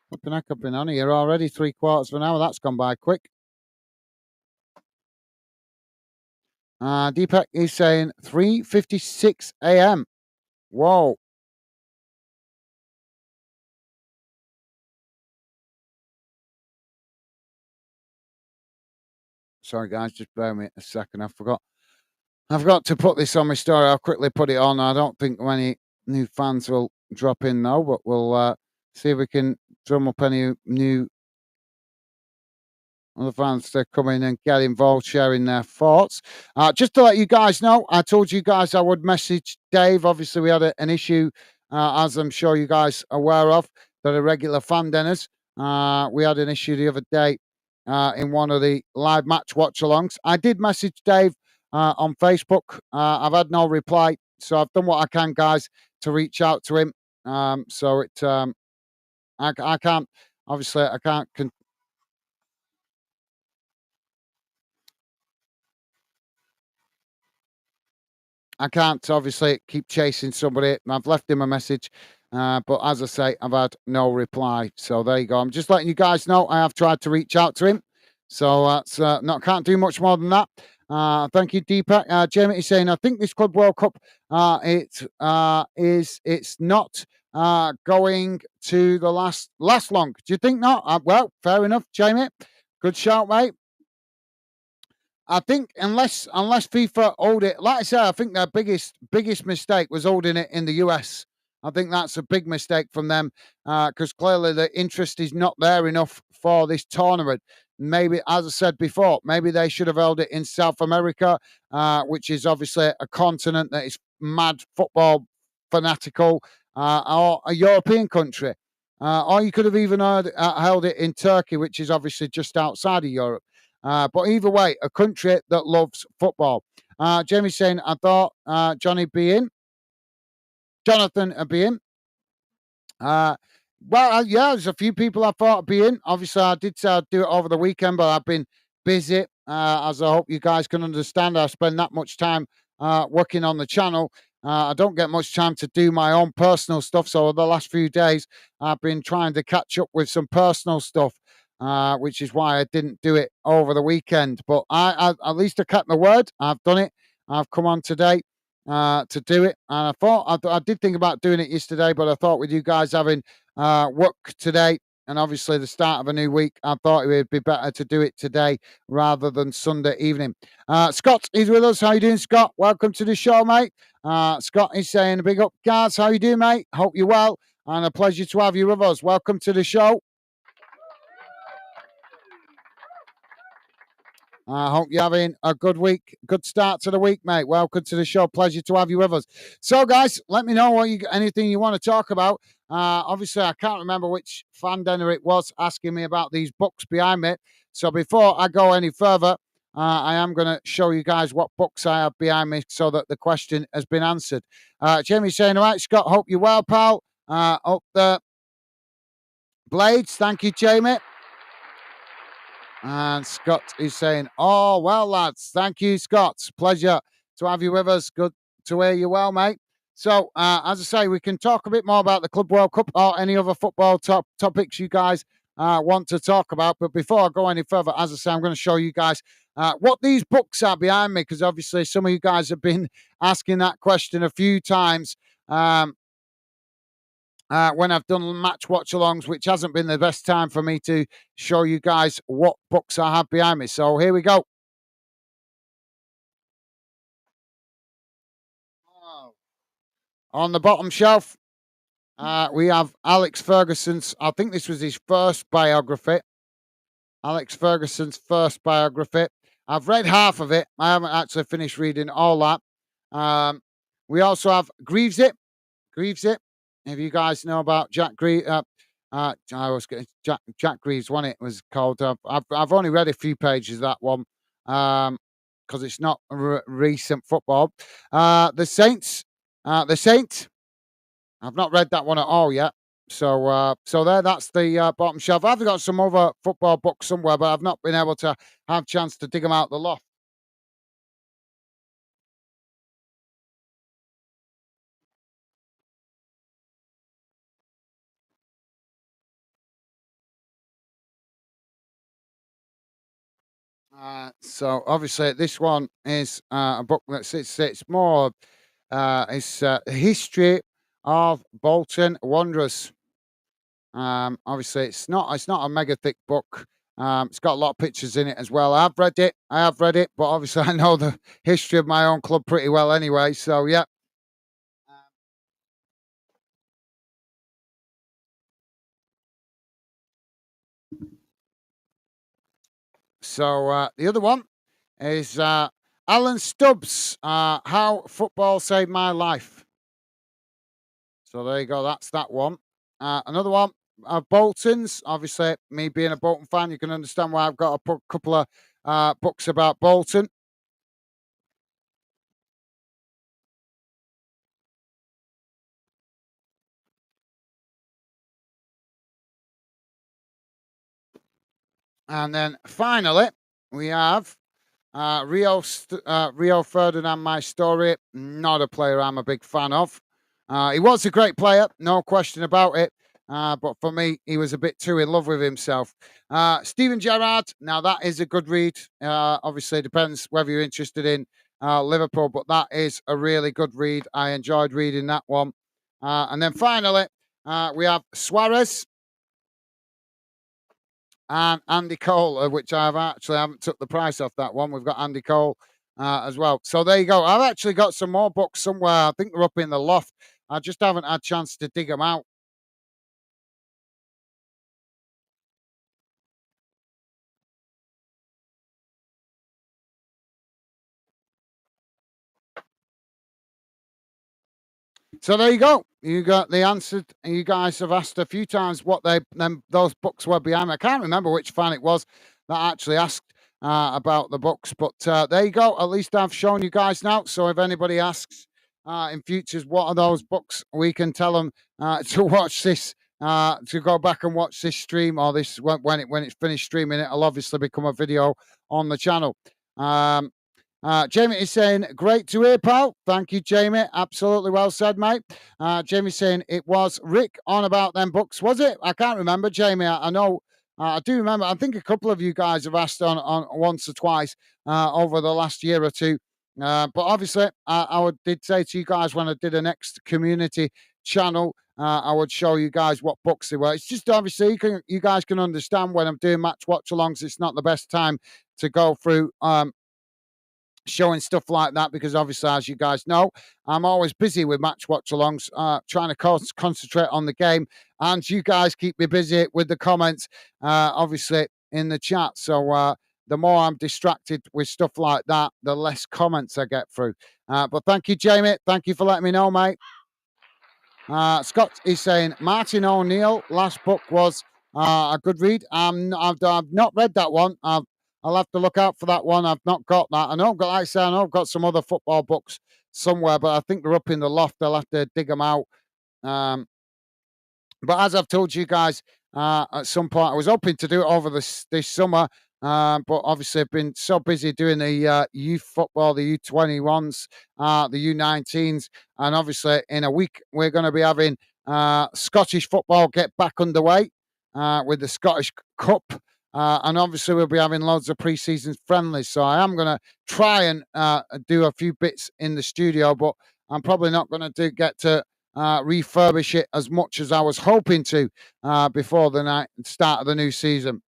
Speaker 1: Flipping heck, I've been on here already 3/4 of an hour. That's gone by quick. Deepak is saying 3:56 a.m. Whoa. Sorry, guys, just bear with me a second. I've got to put this on my story. I'll quickly put it on. I don't think many new fans will drop in now, but we'll see if we can drum up any new other fans to come in and get involved, sharing their thoughts. Just to let you guys know, I told you guys I would message Dave. Obviously, we had an issue, as I'm sure you guys are aware of, that are regular fan dinners. We had an issue the other day in one of the live match watch alongs. I did message Dave on Facebook. I've had no reply, so I've done what I can, guys, to reach out to him. I can't, obviously, I can't I can't obviously keep chasing somebody. I've left him a message, but as I say, I've had no reply. So there you go. I'm just letting you guys know I have tried to reach out to him. So that's not can't do much more than that. Thank you, Deepak. Jamie is saying, I think this Club World Cup, it's not going to the last long. Do you think not? Well, fair enough, Jamie. Good shout, mate. I think unless FIFA hold it, like I said, I think their biggest mistake was holding it in the US. I think that's a big mistake from them because clearly the interest is not there enough for this tournament. Maybe, as I said before, maybe they should have held it in South America, which is obviously a continent that is mad football fanatical, or a European country. Or you could have even held it in Turkey, which is obviously just outside of Europe. But either way, a country that loves football. Jamie's saying, I thought Johnny be in. Jonathan be in. Uh, yeah, there's a few people I thought would be in. Obviously, I did say I'd do it over the weekend, but I've been busy. As I hope you guys can understand, I spend that much time working on the channel. I don't get much time to do my own personal stuff. So the last few days, I've been trying to catch up with some personal stuff, which is why I didn't do it over the weekend. But I at least I kept my word. I've done it. I've come on today to do it. And I thought I did think about doing it yesterday, but I thought with you guys having work today and obviously the start of a new week, I thought it would be better to do it today rather than Sunday evening. Scott is with us. How you doing, Scott? Welcome to the show, mate. Scott is saying, big up, guys. How you doing, mate? Hope you're well. And a pleasure to have you with us. Welcome to the show. I hope you're having a good week, good start to the week, mate. Welcome to the show. Pleasure to have you with us. So, guys, let me know anything you want to talk about. Obviously, I can't remember which fan dinner it was asking me about these books behind me. So, before I go any further, I am going to show you guys what books I have behind me so that the question has been answered. Jamie's saying, all right, Scott, hope you're well, pal. Up the Blades. Thank you, Jamie. And Scott is saying, oh, well, lads, thank you, Scott. Pleasure to have you with us. Good to hear you well, mate. So, as I say, we can talk a bit more about the Club World Cup or any other football topics you guys want to talk about. But before I go any further, as I say, I'm going to show you guys what these books are behind me, because obviously some of you guys have been asking that question a few times. When I've done match watch alongs, which hasn't been the best time for me to show you guys what books I have behind me. So here we go. On the bottom shelf, we have Alex Ferguson's, I think this was his first biography. Alex Ferguson's first biography. I've read half of it. I haven't actually finished reading all that. We also have Greaves It. If you guys know about Jack Greaves, I was Jack Greaves one. It was called. I've only read a few pages of that one, because it's not recent football. The Saints, the Saint. I've not read that one at all yet. So there, that's the bottom shelf. I've got some other football books somewhere, but I've not been able to have chance to dig them out the loft. So obviously this one is a book it's more it's history of Bolton Wanderers. Obviously it's not a mega thick book. It's got a lot of pictures in it as well. I have read it, but obviously I know the history of my own club pretty well anyway. So yeah. So the other one is Alan Stubbs. How football saved my life. So there you go. That's that one. Another one. Bolton's. Obviously, me being a Bolton fan, you can understand why I've got a couple of books about Bolton. And then finally, we have Rio Ferdinand, my story. Not a player I'm a big fan of. He was a great player, no question about it. But for me, he was a bit too in love with himself. Steven Gerrard, now that is a good read. Obviously, it depends whether you're interested in Liverpool, but that is a really good read. I enjoyed reading that one. And then finally, we have Suarez and Andy Cole, which haven't took the price off that one. We've got Andy Cole as well. So there you go. I've actually got some more books somewhere. I think they're up in the loft. I just haven't had a chance to dig them out. So there you go. You got the answer. You guys have asked a few times what those books were behind. I can't remember which fan it was that actually asked about the books, but there you go. At least I've shown you guys now. So if anybody asks in futures what are those books, we can tell them to watch this. To go back and watch this stream or this when it's finished streaming, it'll obviously become a video on the channel. Jamie is saying, great to hear, pal. Thank you, Jamie. Absolutely well said, mate. Jamie saying, it was Rick on about them books, was it? I can't remember, Jamie. I know, I do remember. I think a couple of you guys have asked on once or twice over the last year or two. But obviously, did say to you guys when I did a next community channel, I would show you guys what books they were. It's just obviously you guys can understand when I'm doing match watch alongs, it's not the best time to go through showing stuff like that because obviously, as you guys know, I'm always busy with match watch alongs, trying to concentrate on the game, and you guys keep me busy with the comments, obviously in the chat. So the more I'm distracted with stuff like that, the less comments I get through. But thank you, Jamie. Thank you for letting me know, mate. Scott is saying Martin O'Neill last book was a good read. I've not read that one. I'll have to look out for that one. I've not got that. Like I say, I know I've got some other football books somewhere, but I think they're up in the loft. I'll have to dig them out. Um, but as I've told you guys, at some point, I was hoping to do it over this summer, but obviously I've been so busy doing the youth football, the U21s, the U19s, and obviously in a week we're going to be having Scottish football get back underway with the Scottish Cup. And obviously, we'll be having loads of pre-season friendlies. So I am going to try and do a few bits in the studio, but I'm probably not going to get to refurbish it as much as I was hoping to before the start of the new season.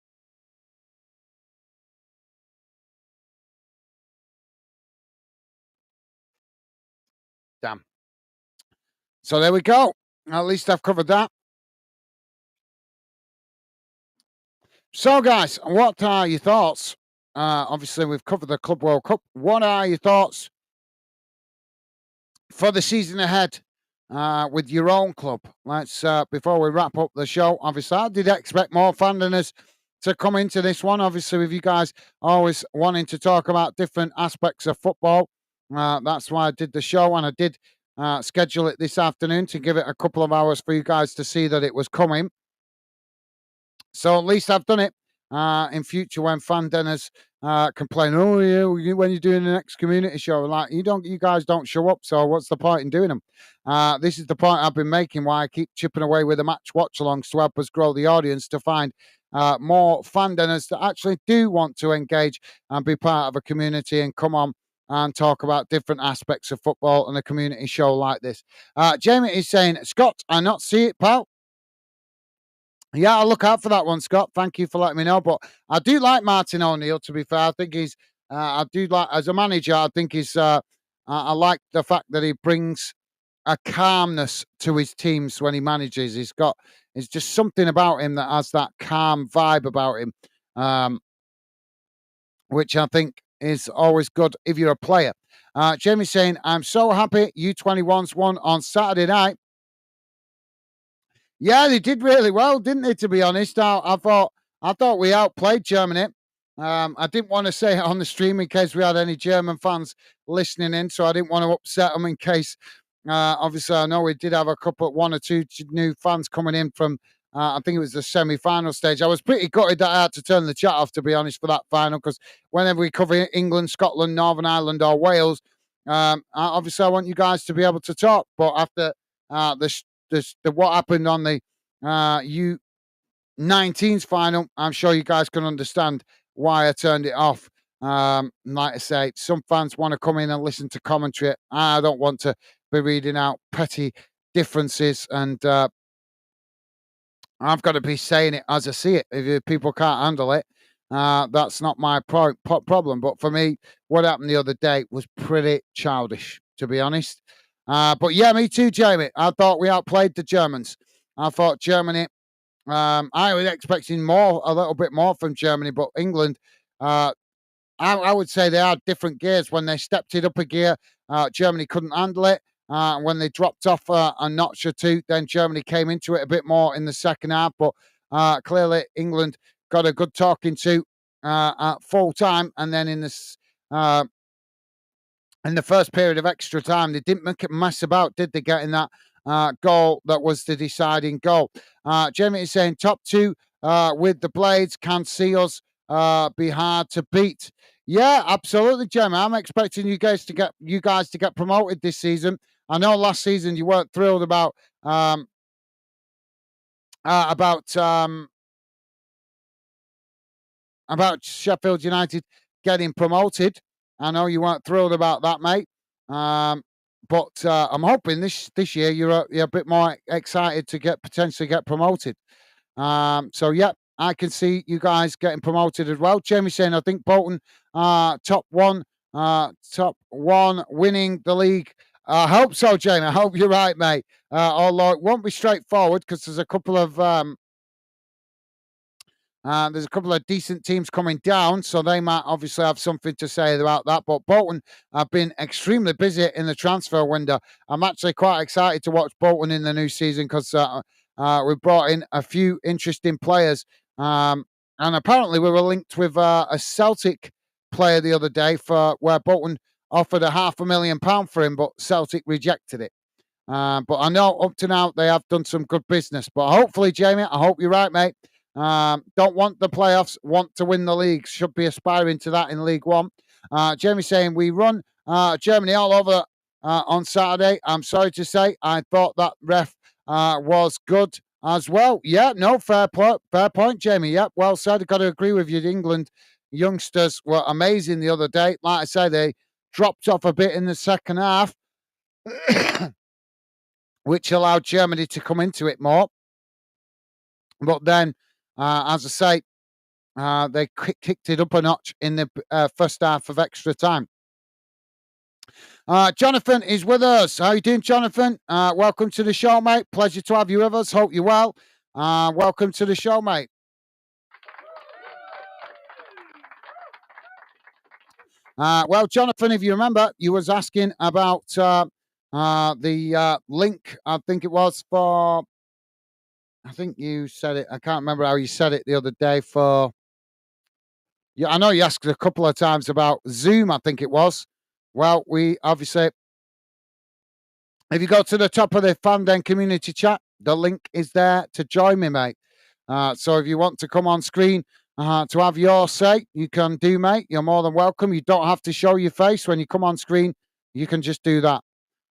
Speaker 1: Damn. So there we go. At least I've covered that. So, guys, what are your thoughts? Obviously, we've covered the Club World Cup. What are your thoughts for the season ahead? with your own club. Let's before we wrap up the show. Obviously, I did expect more fan dinners to come into this one. Obviously, with you guys always wanting to talk about different aspects of football, that's why I did the show, and I did schedule it this afternoon to give it a couple of hours for you guys to see that it was coming. So at least I've done it. In future, when fan dinners complain, oh yeah, when you're doing the next community show, like you guys don't show up. So what's the point in doing them? This is the point I've been making. Why I keep chipping away with the match watch-alongs to help us grow the audience to find more fan dinners that actually do want to engage and be part of a community and come on and talk about different aspects of football and a community show like this. Jamie is saying, Scott, I not see it, pal. Yeah, I'll look out for that one, Scott. Thank you for letting me know. But I do like Martin O'Neill, to be fair. I think I do like, as a manager, I think I like the fact that he brings a calmness to his teams when he manages. It's just something about him that has that calm vibe about him, um, which I think is always good if you're a player. Jamie's saying, I'm so happy U21s won on Saturday night. Yeah, they did really well, didn't they? To be honest, I thought we outplayed Germany. I didn't want to say it on the stream in case we had any German fans listening in, so I didn't want to upset them in case. Obviously, I know we did have one or two new fans coming in from. I think it was the semi-final stage. I was pretty gutted that I had to turn the chat off, to be honest, for that final, because whenever we cover England, Scotland, Northern Ireland, or Wales, obviously I want you guys to be able to talk. But after the what happened on the U19s final, I'm sure you guys can understand why I turned it off. Like I say, some fans want to come in and listen to commentary. I don't want to be reading out petty differences, and I've got to be saying it as I see it. If people can't handle it, that's not my problem. But for me, what happened the other day was pretty childish, to be honest. But yeah, me too, Jamie. I thought we outplayed the Germans. I thought Germany. I was expecting a little bit more from Germany, but England. I would say they had different gears. When they stepped it up a gear, Germany couldn't handle it. When they dropped off a notch or two, then Germany came into it a bit more in the second half. But clearly, England got a good talking to at full time, and then uh, in the first period of extra time, they didn't make a mess about, did they? Getting that goal that was the deciding goal. Jamie is saying top two with the Blades can see us be hard to beat. Yeah, absolutely, Jamie. I'm expecting you guys to get promoted this season. I know last season you weren't thrilled about about Sheffield United getting promoted. I know you weren't thrilled about that, mate. But I'm hoping this year you're a bit more excited to potentially get promoted. So yeah, I can see you guys getting promoted as well. Jamie saying I think Bolton top one winning the league. I hope so, Jamie. I hope you're right, mate. Although it won't be straightforward because there's a couple of decent teams coming down, so they might obviously have something to say about that. But Bolton have been extremely busy in the transfer window. I'm actually quite excited to watch Bolton in the new season because we brought in a few interesting players. And apparently we were linked with a Celtic player the other day for where Bolton offered £500,000 for him, but Celtic rejected it. But I know up to now they have done some good business. But hopefully, Jamie, I hope you're right, mate. Don't want the playoffs, want to win the league. Should be aspiring to that in League One. Jamie saying we run Germany all over on Saturday. I'm sorry to say, I thought that ref was good as well. Yeah, no, fair point, Jamie. Yeah, well said. I've got to agree with you. The England youngsters were amazing the other day. Like I say, they dropped off a bit in the second half, which allowed Germany to come into it more. But then, as I say, they kicked it up a notch in the first half of extra time. Jonathan is with us. How you doing, Jonathan? Welcome to the show, mate. Pleasure to have you with us. Hope you're well. Welcome to the show, mate. Well, Jonathan, if you remember, you was asking about The link, I think it was for, I think you said it. I can't remember how you said it the other day. For, yeah, I know you asked a couple of times about Zoom. I think it was. Well, we obviously, if you go to the top of the Fanden community chat, the link is there to join me, mate. So if you want to come on screen to have your say, you can do, mate. You're more than welcome. You don't have to show your face when you come on screen. You can just do that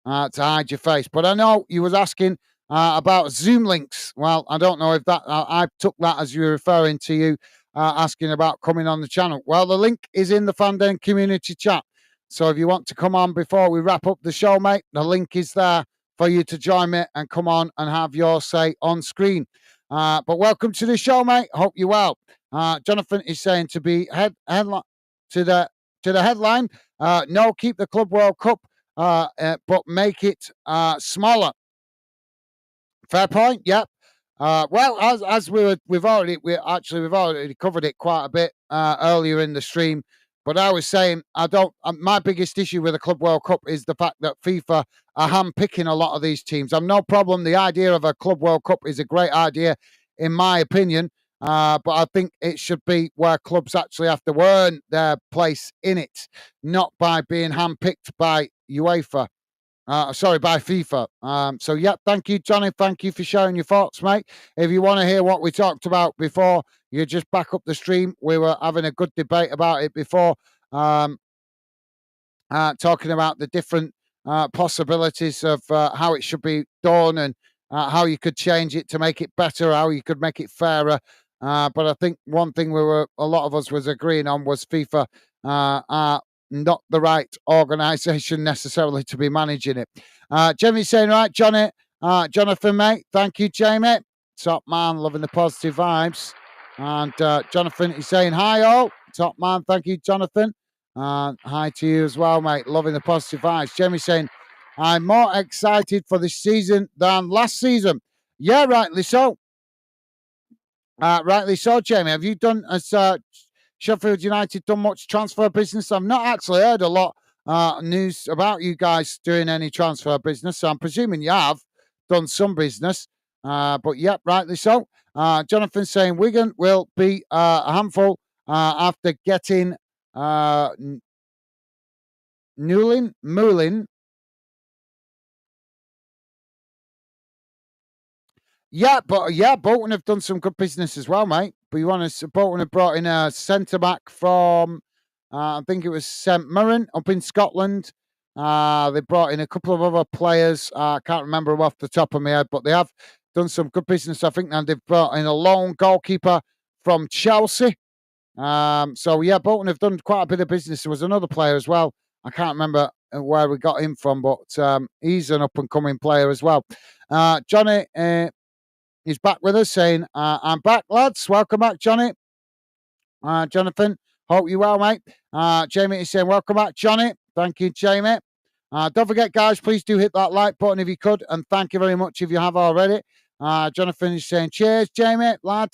Speaker 1: to hide your face. But I know you was asking about Zoom links. Well, I don't know if that I took that as you were referring to you asking about coming on the channel. Well, the link is in the Fanden community chat. So if you want to come on before we wrap up the show, mate, the link is there for you to join me and come on and have your say on screen. But welcome to the show, mate. Hope you're well. Jonathan is saying to be headline to the headline. No, keep the Club World Cup, but make it smaller. Fair point. Yep. Well, as we've already covered it quite a bit earlier in the stream. But I was saying I don't. My biggest issue with the Club World Cup is the fact that FIFA are handpicking a lot of these teams. I'm no problem. The idea of a Club World Cup is a great idea, in my opinion. But I think it should be where clubs actually have to earn their place in it, not by being handpicked by UEFA. Sorry, by FIFA. So, yeah, thank you, Johnny. Thank you for sharing your thoughts, mate. If you want to hear what we talked about before, you just back up the stream. We were having a good debate about it before, talking about the different possibilities of how it should be done and how you could change it to make it better, how you could make it fairer. But I think one thing a lot of us was agreeing on was FIFA are not the right organisation necessarily to be managing it. Jamie's saying, right, Johnny, Jonathan, mate, thank you, Jamie. Top man, loving the positive vibes. And Jonathan is saying, hi, all. Top man, thank you, Jonathan. Hi to you as well, mate. Loving the positive vibes. Jamie saying, I'm more excited for this season than last season. Yeah, rightly so. Rightly so, Jamie. Have you done, as Sheffield United, done much transfer business? I've not actually heard a lot news about you guys doing any transfer business, so I'm presuming you have done some business. But yeah, rightly so. Jonathan saying Wigan will be a handful after getting Moulin. Yeah, but yeah, Bolton have done some good business as well, mate. But you want to Bolton have brought in a centre back from I think it was St Mirren up in Scotland. They brought in a couple of other players. I can't remember them off the top of my head, but they have done some good business. I think, and they've brought in a lone goalkeeper from Chelsea. So yeah, Bolton have done quite a bit of business. There was another player as well. I can't remember where we got him from, but he's an up and coming player as well. Johnny is back with us saying, I'm back, lads. Welcome back, Johnny. Jonathan, hope you well, mate. Jamie is saying, welcome back, Johnny. Thank you, Jamie. Don't forget, guys, please do hit that like button if you could. And thank you very much if you have already. Jonathan is saying, cheers, Jamie, lad.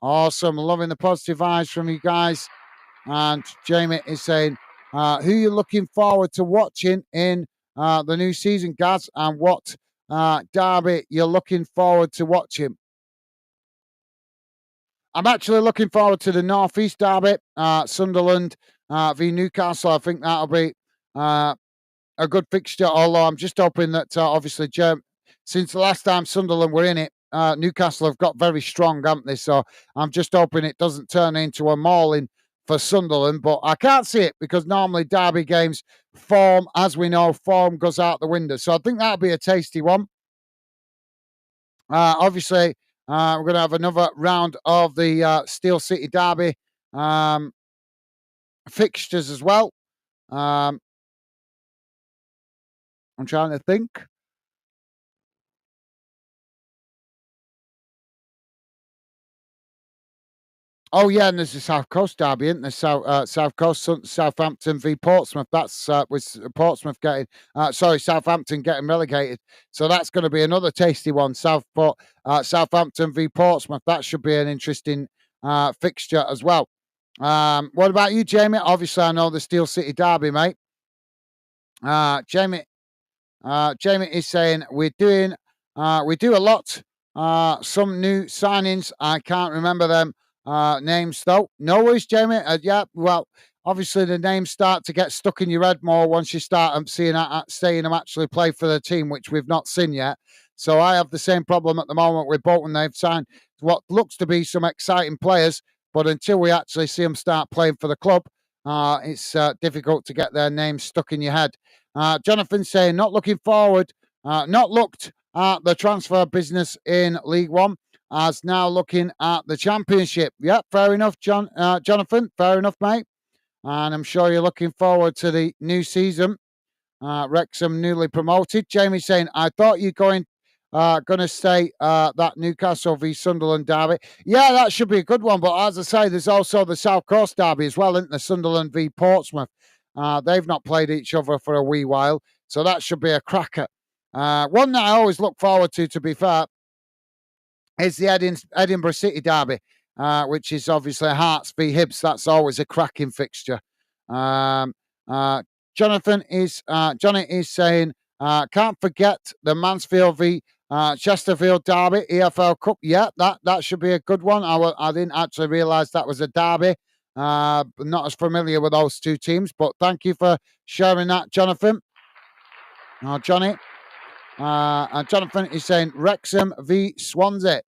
Speaker 1: Awesome. Loving the positive vibes from you guys. And Jamie is saying, who you're looking forward to watching in the new season, Gaz, and what derby you're looking forward to watching. I'm actually looking forward to the North East derby, Sunderland v Newcastle. I think that'll be a good fixture, although I'm just hoping that obviously, since the last time Sunderland were in it, Newcastle have got very strong, haven't they? So I'm just hoping it doesn't turn into a mauling for Sunderland, but I can't see it because normally derby games, form, as we know, form goes out the window. So I think that'll be a tasty one. Obviously, we're going to have another round of the Steel City derby fixtures as well. I'm trying to think. Oh yeah, and there's the South Coast derby, isn't there? South Coast, Southampton v Portsmouth. That's with Portsmouth getting, Southampton getting relegated. So that's going to be another tasty one. Southampton v Portsmouth. That should be an interesting fixture as well. What about you, Jamie? Obviously, I know the Steel City derby, mate. Jamie Jamie is saying we do a lot. Some new signings. I can't remember them names though. No worries, Jamie. Yeah, well, obviously the names start to get stuck in your head more once you start seeing them actually play for the team, which we've not seen yet. So I have the same problem at the moment with Bolton. They've signed what looks to be some exciting players, but until we actually see them start playing for the club, it's difficult to get their names stuck in your head. Jonathan saying, not looking forward, not looked at the transfer business in League One, as now looking at the Championship. Yep, fair enough, Jonathan. Fair enough, mate. And I'm sure you're looking forward to the new season. Wrexham newly promoted. Jamie saying, I thought you're going to say that Newcastle v Sunderland derby. Yeah, that should be a good one. But as I say, there's also the South Coast derby as well, isn't there? Sunderland v Portsmouth. They've not played each other for a wee while, so that should be a cracker. One that I always look forward to be fair, is the Edinburgh City derby, which is obviously Hearts v Hibs. That's always a cracking fixture. Um, uh, Johnny is saying, can't forget the Mansfield v Chesterfield derby, EFL Cup. Yeah, that should be a good one. I didn't actually realise that was a derby. Not as familiar with those two teams, but thank you for sharing that, Jonathan. Johnny. And Jonathan is saying Wrexham v Swansea.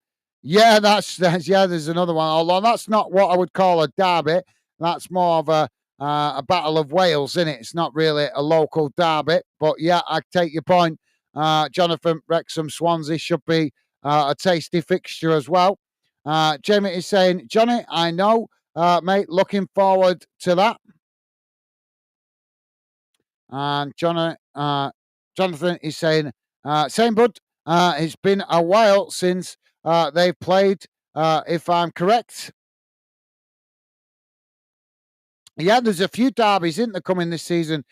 Speaker 1: Yeah, that's yeah. There's another one. Although that's not what I would call a derby. That's more of a battle of Wales, isn't it? It's not really a local derby. But yeah, I take your point, Jonathan. Wrexham Swansea should be a tasty fixture as well. Jamie is saying, Johnny, I know, mate. Looking forward to that. And Jonathan is saying, same bud. It's been a while since they've played, if I'm correct. Yeah, there's a few derbies in the coming this season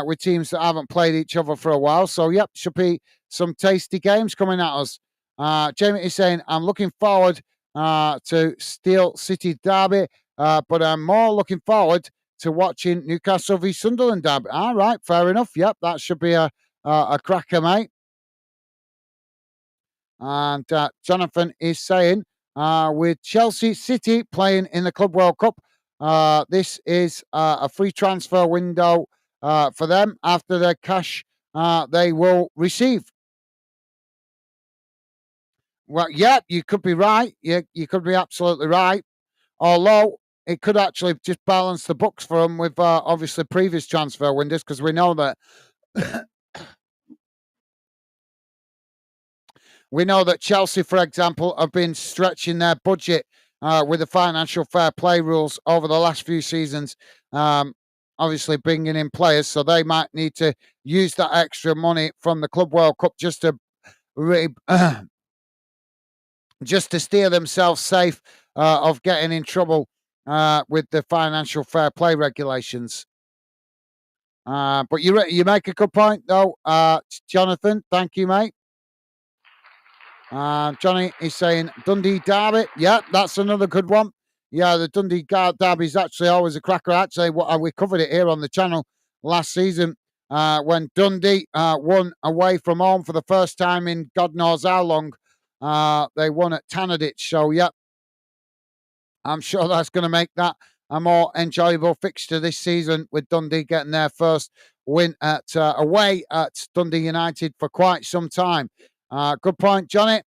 Speaker 1: with teams that haven't played each other for a while. So, yep, should be some tasty games coming at us. Jamie is saying, I'm looking forward to Steel City derby, but I'm more looking forward to watching Newcastle v Sunderland derby. All right, fair enough. Yep, that should be a cracker, mate. And Jonathan is saying, with Chelsea City playing in the Club World Cup, this is a free transfer window for them after the cash they will receive. Well, yeah, you could be right. You could be absolutely right. Although it could actually just balance the books for them with obviously previous transfer windows, because we know that we know that Chelsea, for example, have been stretching their budget with the financial fair play rules over the last few seasons. Obviously, bringing in players, so they might need to use that extra money from the Club World Cup just to just to steer themselves safe of getting in trouble with the financial fair play regulations. But you make a good point, though, Jonathan. Thank you, mate. Johnny is saying Dundee Derby. Yeah, that's another good one. Yeah, the Dundee Derby is actually always a cracker. Actually, we covered it here on the channel last season when Dundee won away from home for the first time in God knows how long. They won at Tannadice. So, yeah, I'm sure that's going to make that a more enjoyable fixture this season with Dundee getting their first win at away at Dundee United for quite some time. Good point, Johnny.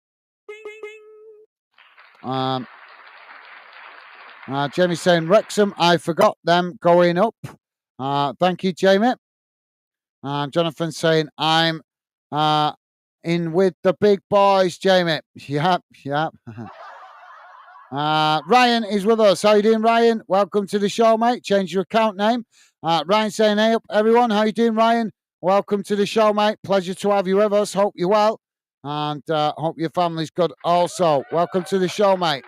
Speaker 1: Jamie saying Wrexham, I forgot them going up. Thank you, Jamie. Jonathan saying I'm in with the big boys, Jamie. Yep, yep. Ryan is with us. How you doing, Ryan? Welcome to the show, mate. Change your account name. Ryan saying, hey up, everyone. How you doing, Ryan? Welcome to the show, mate. Pleasure to have you with us. Hope you're well. And hope your family's good also. Welcome to the show, mate.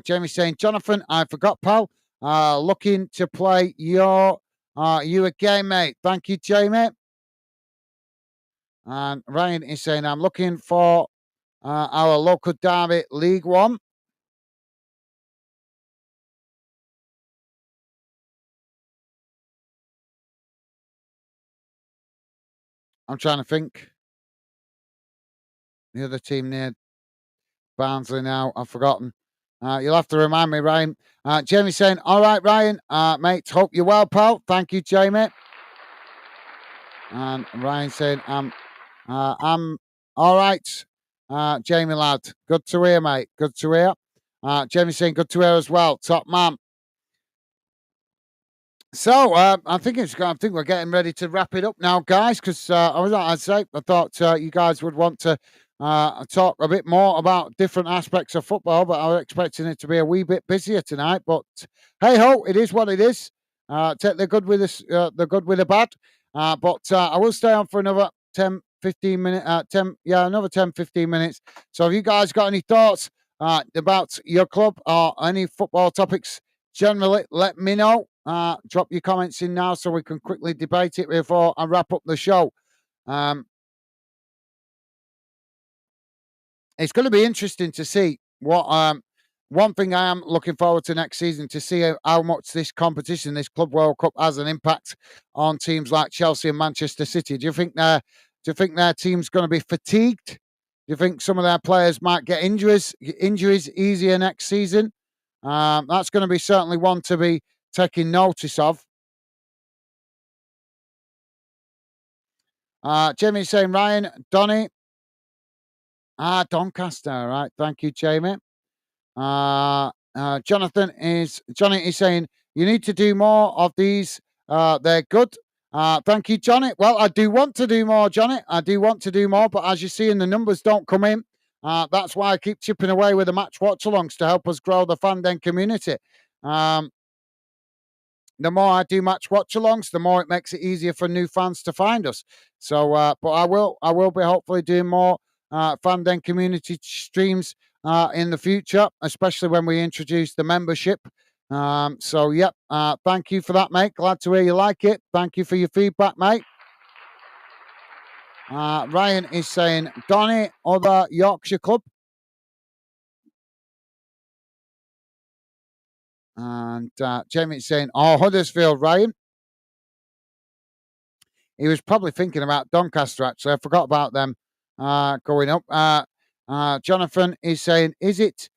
Speaker 1: Jamie saying, Jonathan, I forgot, pal. Looking to play you a game, mate. Thank you, Jamie. And Ryan is saying, I'm looking for our local derby, League One. I'm trying to think. The other team near Barnsley now, I've forgotten. You'll have to remind me, Ryan. Jamie saying, all right, Ryan, mate, hope you're well, pal. Thank you, Jamie. And Ryan saying, I'm all right, Jamie lad. Good to hear, mate. Good to hear. Jamie saying, good to hear as well. Top man. So I think we're getting ready to wrap it up now, guys. Because I thought you guys would want to talk a bit more about different aspects of football, but I was expecting it to be a wee bit busier tonight. But hey ho, it is what it is. Take the good with the bad. But I will stay on for another 10, 15 minutes. Another 10, 15 minutes. So if you guys got any thoughts about your club or any football topics generally, let me know. Drop your comments in now so we can quickly debate it before I wrap up the show. Um, it's going to be interesting to see what. One thing I am looking forward to next season to see how much this competition, this Club World Cup, has an impact on teams like Chelsea and Manchester City. Do you think their team's going to be fatigued? Do you think some of their players might get injuries easier next season? That's going to be certainly one to be taking notice of. Jamie's saying, Ryan, Donny. Doncaster. Right. Thank you, Jamie. Johnny is saying, you need to do more of these. They're good. Thank you, Johnny. Well, I do want to do more, Johnny. I do want to do more, but as you see, the numbers don't come in. That's why I keep chipping away with the match watch alongs to help us grow the fan den community. The more I do match watch alongs, the more it makes it easier for new fans to find us. So, but I will be hopefully doing more fan den community streams in the future, especially when we introduce the membership. So, yep. Thank you for that, mate. Glad to hear you like it. Thank you for your feedback, mate. Ryan is saying, Donny, other Yorkshire club. And Jamie is saying, oh, Huddersfield, Ryan. He was probably thinking about Doncaster, actually. I forgot about them going up. Jonathan is saying, is it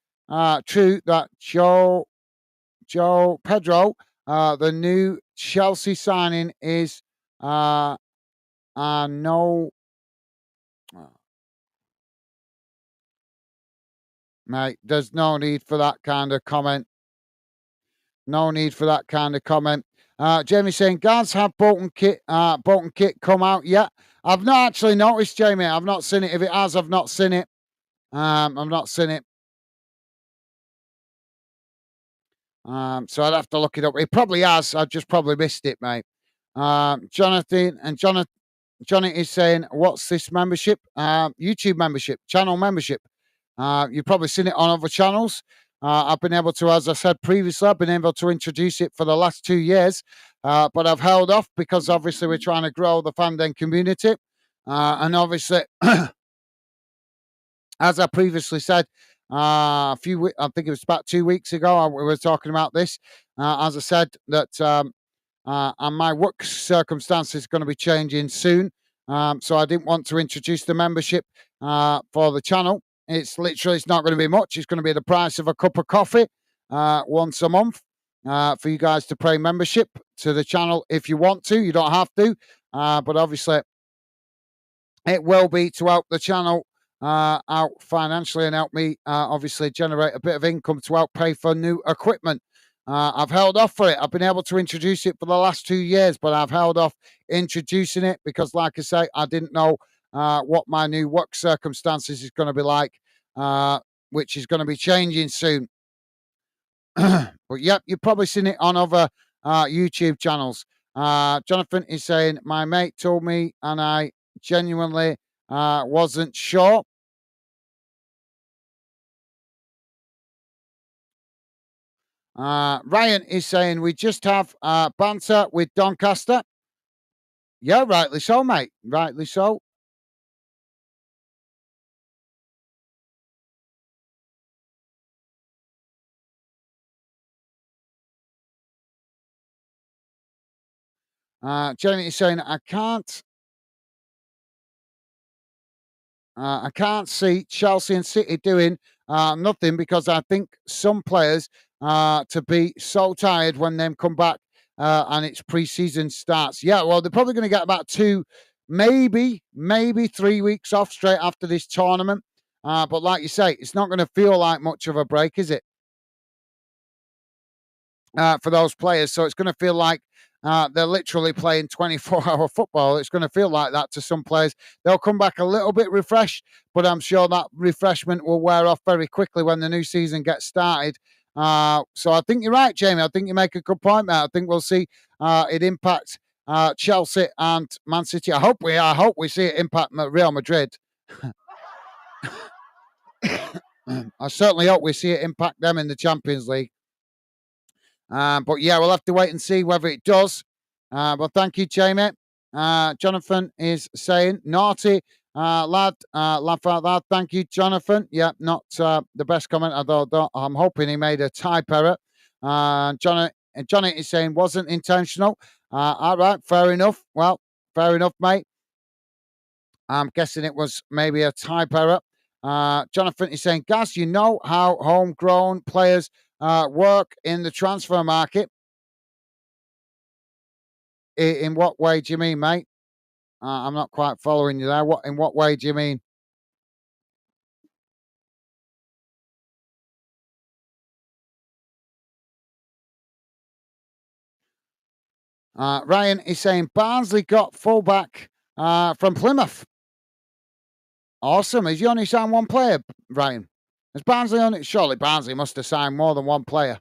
Speaker 1: true that Joe Pedro, the new Chelsea signing, is no, mate, there's no need for that kind of comment. No need for that kind of comment. Jamie saying, guards have Bolton kit come out yet? I've not actually noticed, Jamie. I've not seen it. If it has, I've not seen it. I've not seen it. So I'd have to look it up. It probably has. I've just probably missed it, mate. Johnny is saying, what's this membership? YouTube membership, channel membership. You've probably seen it on other channels. I've been able to, as I said previously, I've been able to introduce it for the last 2 years, but I've held off because obviously we're trying to grow the fandom community. And obviously, as I previously said, I think it was about 2 weeks ago, we were talking about this. As I said, that and my work circumstances going to be changing soon. So I didn't want to introduce the membership for the channel. It's not going to be much. It's going to be the price of a cup of coffee once a month for you guys to pay membership to the channel if you want to. You don't have to, but obviously it will be to help the channel out financially and help me obviously generate a bit of income to help pay for new equipment. I've held off for it. I've been able to introduce it for the last 2 years, but I've held off introducing it because, like I say, I didn't know what my new work circumstances is going to be like, which is going to be changing soon. But yep, you've probably seen it on other YouTube channels. Jonathan is saying, my mate told me and I genuinely wasn't sure. Ryan is saying, we just have banter with Doncaster. Yeah, rightly so, mate. Rightly so. Jamie is saying, I can't I can't see Chelsea and City doing nothing because I think some players to be so tired when them come back and it's pre-season starts. Yeah, well, they're probably going to get about two, maybe 3 weeks off straight after this tournament. But like you say, it's not going to feel like much of a break, is it? For those players. So it's going to feel like they're literally playing 24-hour football. It's going to feel like that to some players. They'll come back a little bit refreshed, but I'm sure that refreshment will wear off very quickly when the new season gets started. So I think you're right, Jamie. I think you make a good point there. I think we'll see it impact Chelsea and Man City. I hope we see it impact Real Madrid. I certainly hope we see it impact them in the Champions League. But yeah, we'll have to wait and see whether it does. But thank you, Jamie. Jonathan is saying, naughty lad, laugh out loud. Thank you, Jonathan. Yeah, not the best comment, although I'm hoping he made a type error. Johnny is saying, wasn't intentional. All right, fair enough. Well, fair enough, mate. I'm guessing it was maybe a type error. Jonathan is saying, Gaz, you know how homegrown players work in the transfer market. In what way do you mean, mate? I'm not quite following you there. In what way do you mean? Ryan is saying Barnsley got fullback from Plymouth. Awesome. Has he only signed one player, Ryan? Has Barnsley only? Surely Barnsley must have signed more than one player.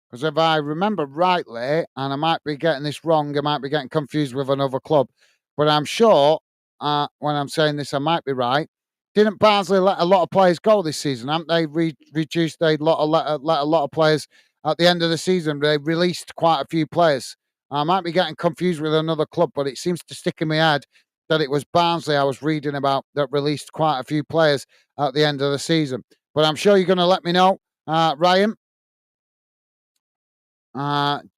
Speaker 1: Because if I remember rightly, and I might be getting this wrong, I might be getting confused with another club, but I'm sure when I'm saying this, I might be right. Didn't Barnsley let a lot of players go this season? Haven't they reduced? They let a lot of players at the end of the season. They released quite a few players. I might be getting confused with another club, but it seems to stick in my head that it was Barnsley I was reading about that released quite a few players at the end of the season. But I'm sure you're going to let me know, Ryan.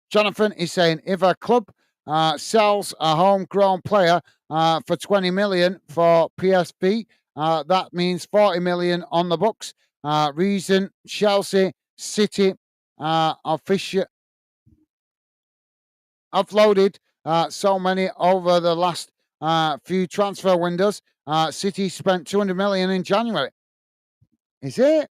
Speaker 1: Jonathan is saying if a club sells a homegrown player for 20 million for PSV, that means 40 million on the books. Reason Chelsea, City, official offloaded so many over the last few transfer windows. City spent 200 million in January. Is it?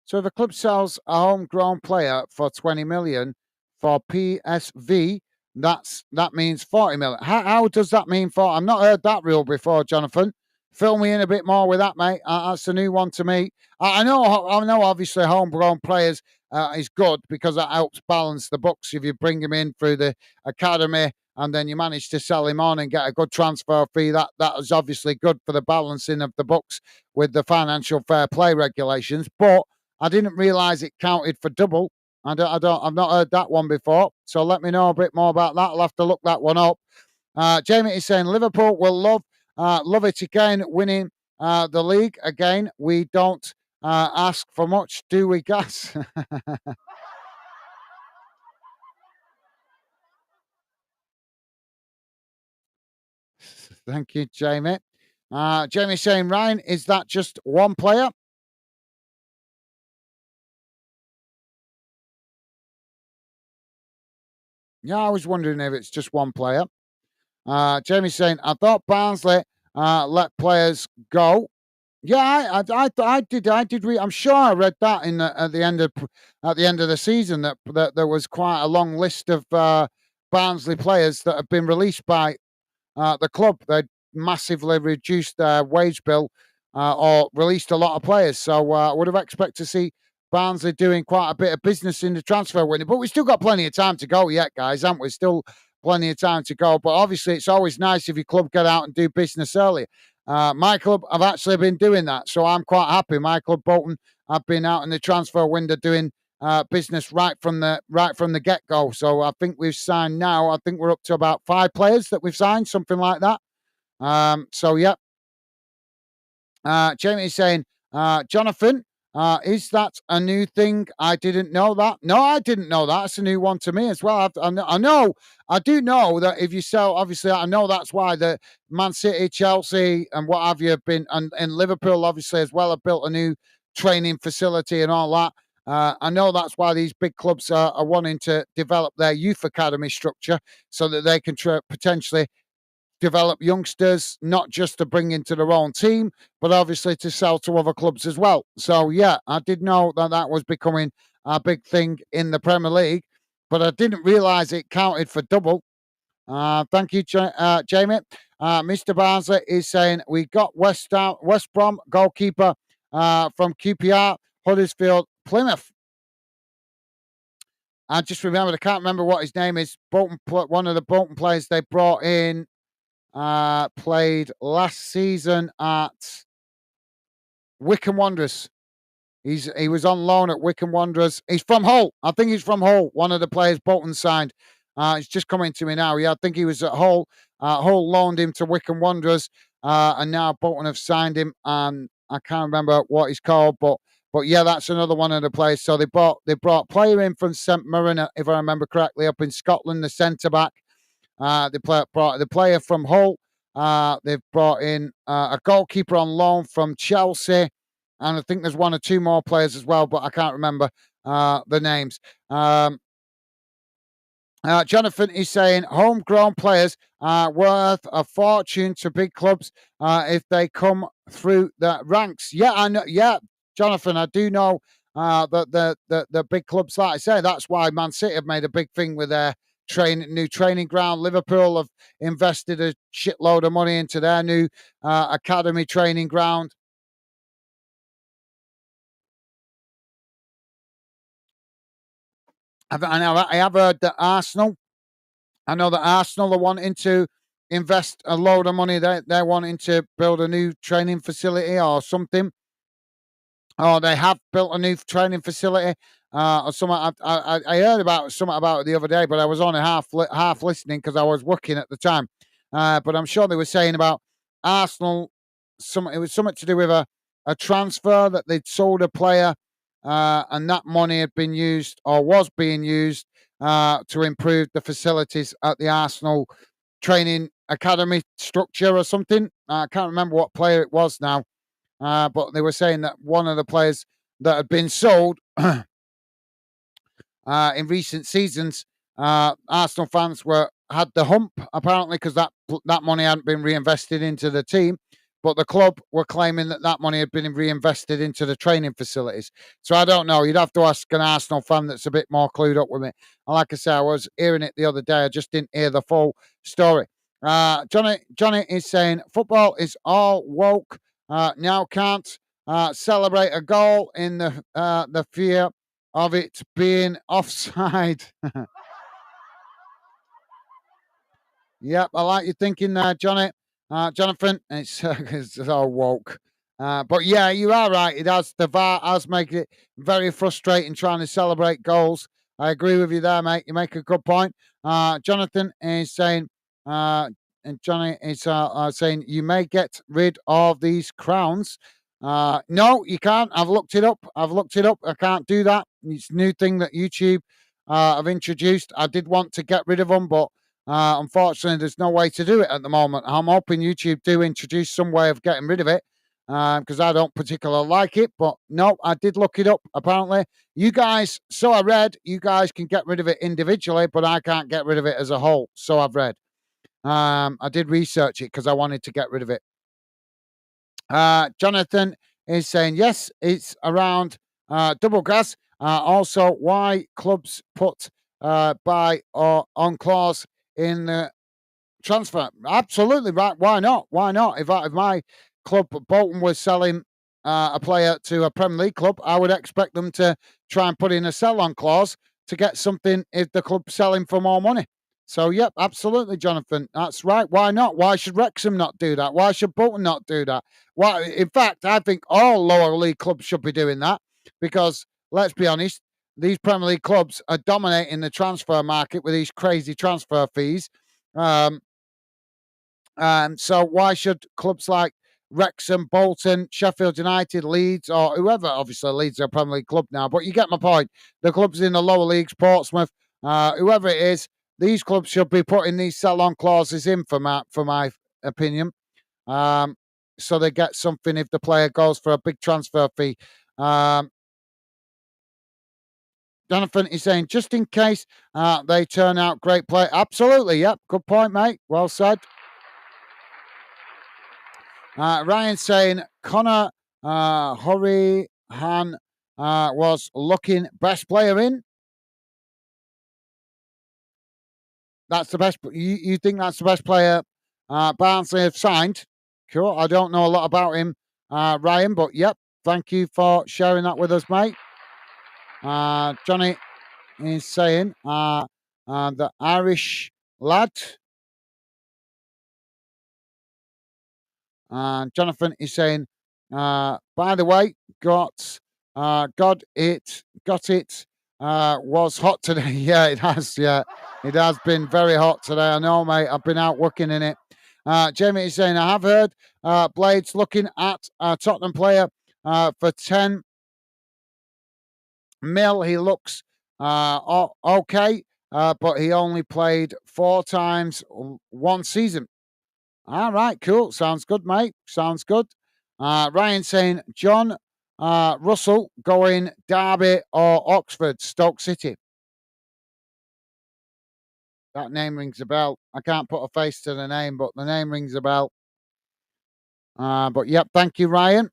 Speaker 1: So if a club sells a homegrown player for 20 million for PSV, that means 40 million. How does that mean for? I've not heard that rule before, Jonathan. Fill me in a bit more with that, mate. That's a new one to me. I know. Obviously, homegrown players is good because that helps balance the books. If you bring him in through the academy and then you manage to sell him on and get a good transfer fee, that is obviously good for the balancing of the books with the financial fair play regulations. But I didn't realise it counted for double. I've not heard that one before. So let me know a bit more about that. I'll have to look that one up. Jamie is saying Liverpool will love it again, winning the league again. We don't ask for much, do we, Gas? Thank you, Jamie. Jamie saying, Ryan, is that just one player? Yeah, I was wondering if it's just one player. Jamie saying, I thought Barnsley let players go. Yeah, I did. I'm sure I read that at the end of the season that there was quite a long list of Barnsley players that have been released by the club. They'd massively reduced their wage bill or released a lot of players. So I would have expected to see Barnsley doing quite a bit of business in the transfer window. But we've still got plenty of time to go yet, guys, haven't we? Still plenty of time to go. But obviously, it's always nice if your club get out and do business early. My club have actually been doing that, so I'm quite happy. My club, Bolton, have been out in the transfer window doing business right from the get go. So I think we've signed now. I think we're up to about 5 players that we've signed, something like that. So yeah. Jamie is saying, Jonathan, Is that a new thing? I didn't know that. No, I didn't know that. It's a new one to me as well. I do know that if you sell, obviously, I know that's why the Man City, Chelsea, and what have you have been, and Liverpool, obviously, as well, have built a new training facility and all that. I know that's why these big clubs are wanting to develop their youth academy structure so that they can potentially develop youngsters, not just to bring into their own team, but obviously to sell to other clubs as well. So, yeah, I did know that that was becoming a big thing in the Premier League, but I didn't realise it counted for double. Thank you, Jamie. Mr. Barnsley is saying we got West Brom goalkeeper from QPR, Huddersfield, Plymouth. I just remembered, I can't remember what his name is. One of the Bolton players they brought in played last season at Wycombe Wanderers. He was on loan at Wycombe Wanderers. He's from Hull. I think he's from Hull. One of the players Bolton signed. It's just coming to me now. Yeah, I think he was at Hull. Hull loaned him to Wycombe Wanderers, and now Bolton have signed him. And I can't remember what he's called, but yeah, that's another one of the players. So they brought player in from St Mirren, if I remember correctly, up in Scotland, the centre back. Brought the player from Hull. They've brought in a goalkeeper on loan from Chelsea, and I think there's one or two more players as well, but I can't remember the names. Jonathan is saying homegrown players are worth a fortune to big clubs if they come through the ranks. Yeah, I know. Yeah, Jonathan, I do know that the big clubs, like I say, that's why Man City have made a big thing with their new training ground. Liverpool have invested a shitload of money into their new academy training ground. I have heard that Arsenal. I know that Arsenal are wanting to invest a load of money. They're wanting to build a new training facility or something. Oh, they have built a new training facility. Or something. I heard about something about it the other day, but I was only half listening because I was working at the time. But I'm sure they were saying about Arsenal. It was something to do with a transfer that they'd sold a player, and that money had been used or was being used to improve the facilities at the Arsenal training academy structure or something. I can't remember what player it was now. But they were saying that one of the players that had been sold in recent seasons, Arsenal fans had the hump apparently because that money hadn't been reinvested into the team. But the club were claiming that money had been reinvested into the training facilities. So I don't know. You'd have to ask an Arsenal fan that's a bit more clued up with me. And like I say, I was hearing it the other day. I just didn't hear the full story. Johnny is saying football is all woke. Now can't celebrate a goal in the fear of it being offside. Yep, I like your thinking there, Johnny. Jonathan, it's all woke. But yeah, you are right. The VAR has made it very frustrating trying to celebrate goals. I agree with you there, mate. You make a good point. Jonathan is saying, and Johnny is saying, you may get rid of these crowns. No, you can't. I've looked it up. I can't do that. It's a new thing that YouTube have introduced. I did want to get rid of them, but unfortunately, there's no way to do it at the moment. I'm hoping YouTube do introduce some way of getting rid of it because I don't particularly like it. But no, I did look it up. Apparently, you guys, so I read, you guys can get rid of it individually, but I can't get rid of it as a whole. So I've read. I did research it because I wanted to get rid of it. Jonathan is saying, yes, it's around double gas. Also, why clubs put buy or on clause in the transfer? Absolutely right. Why not? Why not? If my club Bolton was selling a player to a Premier League club, I would expect them to try and put in a sell-on clause to get something if the club's selling for more money. So, yep, absolutely, Jonathan. That's right. Why not? Why should Wrexham not do that? Why should Bolton not do that? Why? In fact, I think all lower league clubs should be doing that because, let's be honest, these Premier League clubs are dominating the transfer market with these crazy transfer fees. So why should clubs like Wrexham, Bolton, Sheffield United, Leeds, or whoever. Obviously, Leeds are a Premier League club now, but you get my point. The clubs in the lower leagues, Portsmouth, whoever it is, these clubs should be putting these sell-on clauses in for my opinion. So they get something if the player goes for a big transfer fee. Jonathan is saying, just in case they turn out great play. Absolutely, yep. Good point, mate. Well said. Ryan saying, Connor Horihan was looking best player in. That's the best. You think that's the best player Barnsley have signed? Cool. I don't know a lot about him, Ryan, but yep. Thank you for sharing that with us, mate. Johnny is saying the Irish lad. And Jonathan is saying, by the way, got it, was hot today. Yeah, it has. Yeah, it has been very hot today. I know, mate. I've been out working in it. Jamie is saying, I have heard Blades looking at a Tottenham player for 10 mil. He looks okay, but he only played 4 times one season. All right, cool. Sounds good, mate. Sounds good. Ryan saying, John Russell going Derby or Oxford, Stoke City. That name rings a bell. I can't put a face to the name, but the name rings a bell. But yep, thank you, Ryan.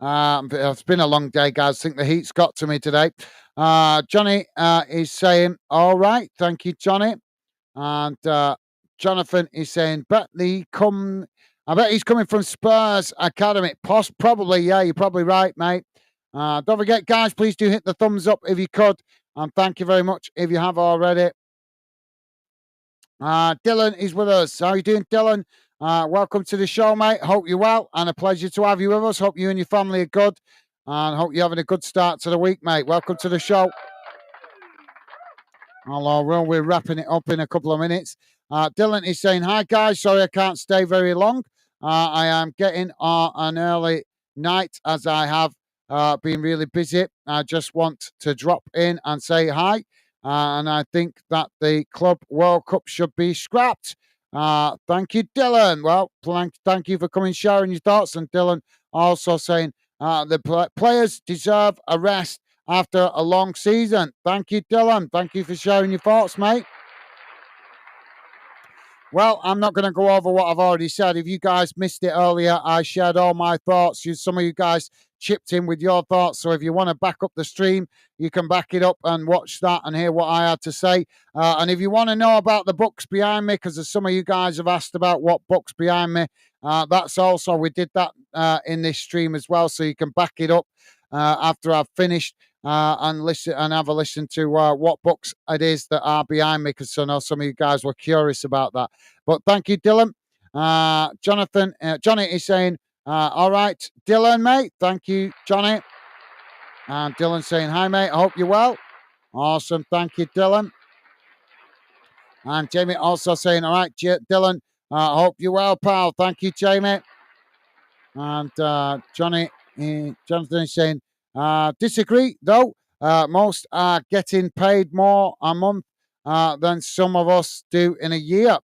Speaker 1: It's been a long day, guys. I think the heat's got to me today. Johnny is saying, all right. Thank you, Johnny. And Jonathan is saying, I bet he's coming from Spurs Academy. Probably, yeah, you're probably right, mate. Don't forget, guys, please do hit the thumbs up if you could. And thank you very much if you have already. Dylan is with us. How are you doing, Dylan? Welcome to the show, mate. Hope you're well and a pleasure to have you with us. Hope you and your family are good and hope you're having a good start to the week, mate. Welcome to the show. Hello, well, we're wrapping it up in a couple of minutes. Dylan is saying, hi, guys. Sorry I can't stay very long. I am getting an early night as I have been really busy. I just want to drop in and say hi. And I think that the Club World Cup should be scrapped. Thank you, Dylan. Well, thank you for coming, sharing your thoughts. And Dylan also saying the players deserve a rest after a long season. Thank you, Dylan. Thank you for sharing your thoughts, mate. Well, I'm not going to go over what I've already said. If you guys missed it earlier, I shared all my thoughts. Some of you guys chipped in with your thoughts. So if you want to back up the stream, you can back it up and watch that and hear what I had to say. And if you want to know about the books behind me, because some of you guys have asked about what books behind me, that's also, we did that in this stream as well. So you can back it up after I've finished. And listen and have a listen to what books it is that are behind me, because I know some of you guys were curious about that. But thank you, Dylan. Jonathan, Johnny is saying, all right, Dylan, mate. Thank you, Johnny. And Dylan saying, hi, mate. I hope you're well. Awesome. Thank you, Dylan. And Jamie also saying, all right, Dylan, I hope you're well, pal. Thank you, Jamie. And Jonathan is saying, disagree, though. Most are getting paid more a month than some of us do in a year.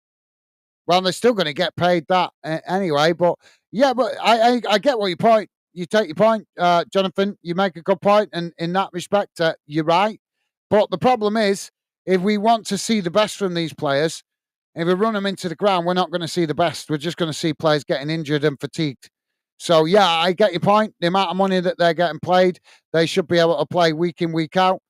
Speaker 1: Well, they're still going to get paid that anyway. But yeah, but I get what your point. You take your point, Jonathan. You make a good point, and in that respect, you're right. But the problem is, if we want to see the best from these players, if we run them into the ground, we're not going to see the best. We're just going to see players getting injured and fatigued. So, yeah, I get your point. The amount of money that they're getting paid, they should be able to play week in, week out.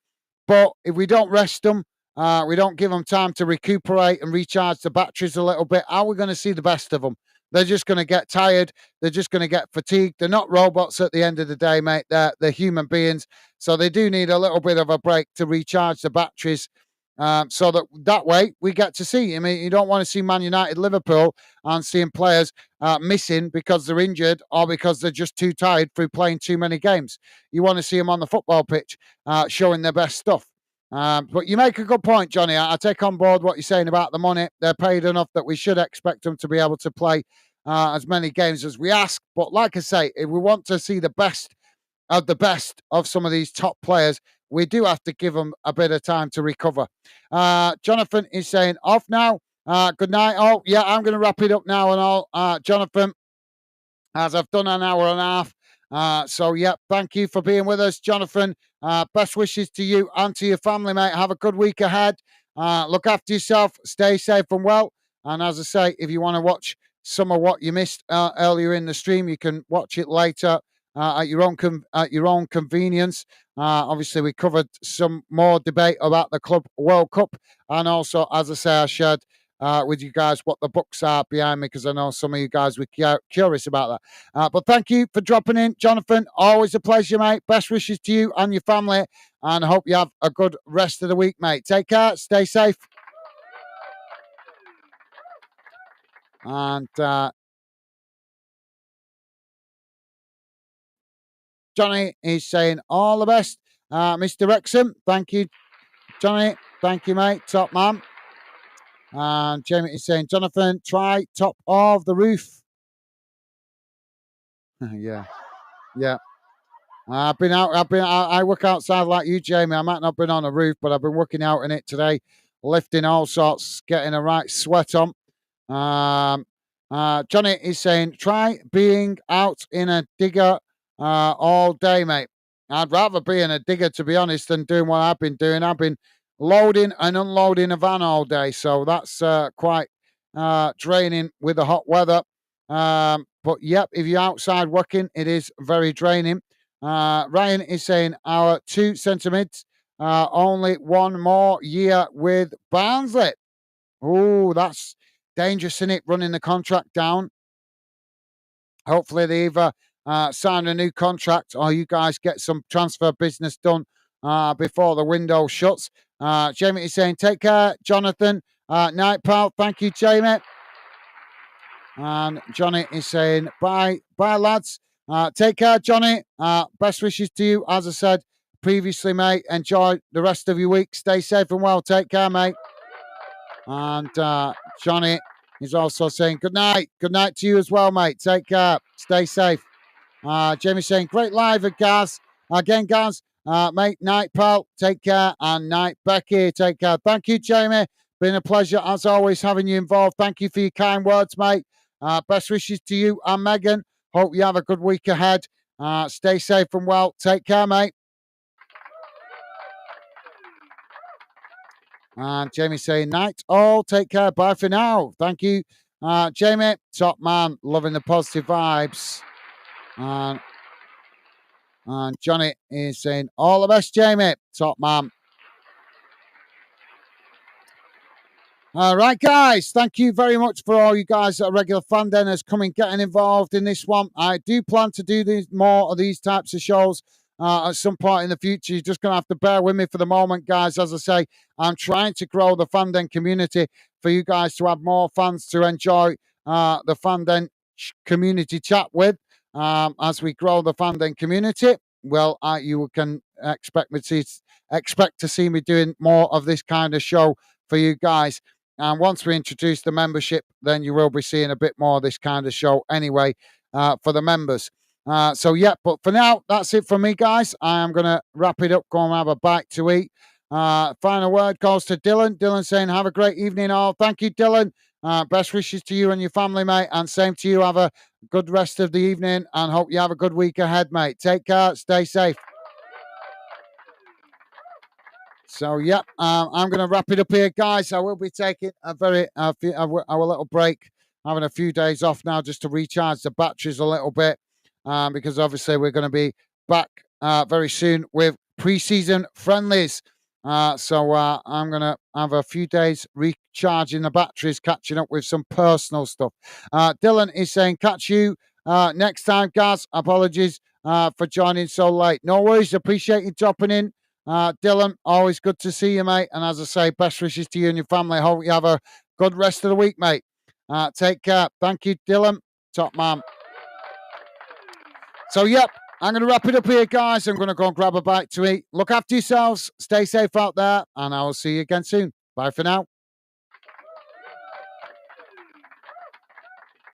Speaker 1: But if we don't rest them, we don't give them time to recuperate and recharge the batteries a little bit, how are we going to see the best of them? They're just going to get tired. They're just going to get fatigued. They're not robots at the end of the day, mate. They're human beings. So they do need a little bit of a break to recharge the batteries. So that way we get to see. I mean, you don't want to see Man United, Liverpool, and seeing players missing because they're injured or because they're just too tired through playing too many games. You want to see them on the football pitch showing their best stuff. But you make a good point, Johnny. I take on board what you're saying about the money. They're paid enough that we should expect them to be able to play as many games as we ask. But like I say, if we want to see the best of some of these top players, we do have to give them a bit of time to recover. Jonathan is saying off now. Good night. Oh, yeah, I'm going to wrap it up now and all. Jonathan, as I've done an hour and a half. So, yeah, thank you for being with us, Jonathan. Best wishes to you and to your family, mate. Have a good week ahead. Look after yourself. Stay safe and well. And as I say, if you want to watch some of what you missed earlier in the stream, you can watch it later at your own convenience. Obviously, we covered some more debate about the Club World Cup, and also, as I say, I shared with you guys what the books are behind me, because I know some of you guys were curious about that. But thank you for dropping in, Jonathan. Always a pleasure, mate. Best wishes to you and your family, and I hope you have a good rest of the week, mate. Take care. Stay safe. And Johnny is saying all the best. Mr. Wrexham, thank you, Johnny. Thank you, mate. Top man. And Jamie is saying, Jonathan, try top of the roof. Yeah. Yeah. I've been out. I work outside like you, Jamie. I might not have been on a roof, but I've been working out in it today, lifting all sorts, getting a right sweat on. Johnny is saying, try being out in a digger all day, mate. I'd rather be in a digger, to be honest, than doing what I've been doing. I've been loading and unloading a van all day, so that's quite draining with the hot weather. But yep, if you're outside working, it is very draining. Ryan is saying our two centre mids, only one more year with Barnsley. Oh, that's dangerous, isn't it? Running the contract down. Hopefully, they either sign a new contract or you guys get some transfer business done before the window shuts. Jamie is saying, take care, Jonathan. Night, pal. Thank you, Jamie. And Johnny is saying, bye, lads. Take care, Johnny. Best wishes to you, as I said previously, mate. Enjoy the rest of your week. Stay safe and well. Take care, mate. And Johnny is also saying good night. Good night to you as well, mate. Take care. Stay safe. Jamie's saying, great live at Gaz. Again, Gaz, mate, night, pal. Take care. And night, Becky. Take care. Thank you, Jamie. Been a pleasure, as always, having you involved. Thank you for your kind words, mate. Best wishes to you and Megan. Hope you have a good week ahead. Stay safe and well. Take care, mate. And Jamie saying, night all. Take care. Bye for now. Thank you, Jamie. Top man. Loving the positive vibes. And Johnny is saying, all the best, Jamie. Top man. All right, guys. Thank you very much for all you guys that are regular fan denners coming, getting involved in this one. I do plan to do more of these types of shows at some point in the future. You're just going to have to bear with me for the moment, guys. As I say, I'm trying to grow the fan den community for you guys to have more fans to enjoy the fan den community chat with. As we grow the fan den community, well, you can expect to see me doing more of this kind of show for you guys. And once we introduce the membership, then you will be seeing a bit more of this kind of show anyway for the members. So, yeah, but for now, that's it from me, guys. I am going to wrap it up, go and have a bite to eat. Final word goes to Dylan. Dylan saying, have a great evening, all. Thank you, Dylan. Best wishes to you and your family, mate. And same to you. Have a good rest of the evening and hope you have a good week ahead, mate. Take care. Stay safe. So, yeah, I'm going to wrap it up here, guys. I will be taking a little break, having a few days off now just to recharge the batteries a little bit, because obviously we're going to be back very soon with pre-season friendlies. So I'm going to have a few days recharging the batteries, catching up with some personal stuff. Dylan is saying, catch you next time, guys. Apologies for joining so late. No worries. Appreciate you dropping in. Dylan, always good to see you, mate. And as I say, best wishes to you and your family. Hope you have a good rest of the week, mate. Take care. Thank you, Dylan. Top man. So, yep, I'm going to wrap it up here, guys. I'm going to go and grab a bite to eat. Look after yourselves. Stay safe out there. And I will see you again soon. Bye for now.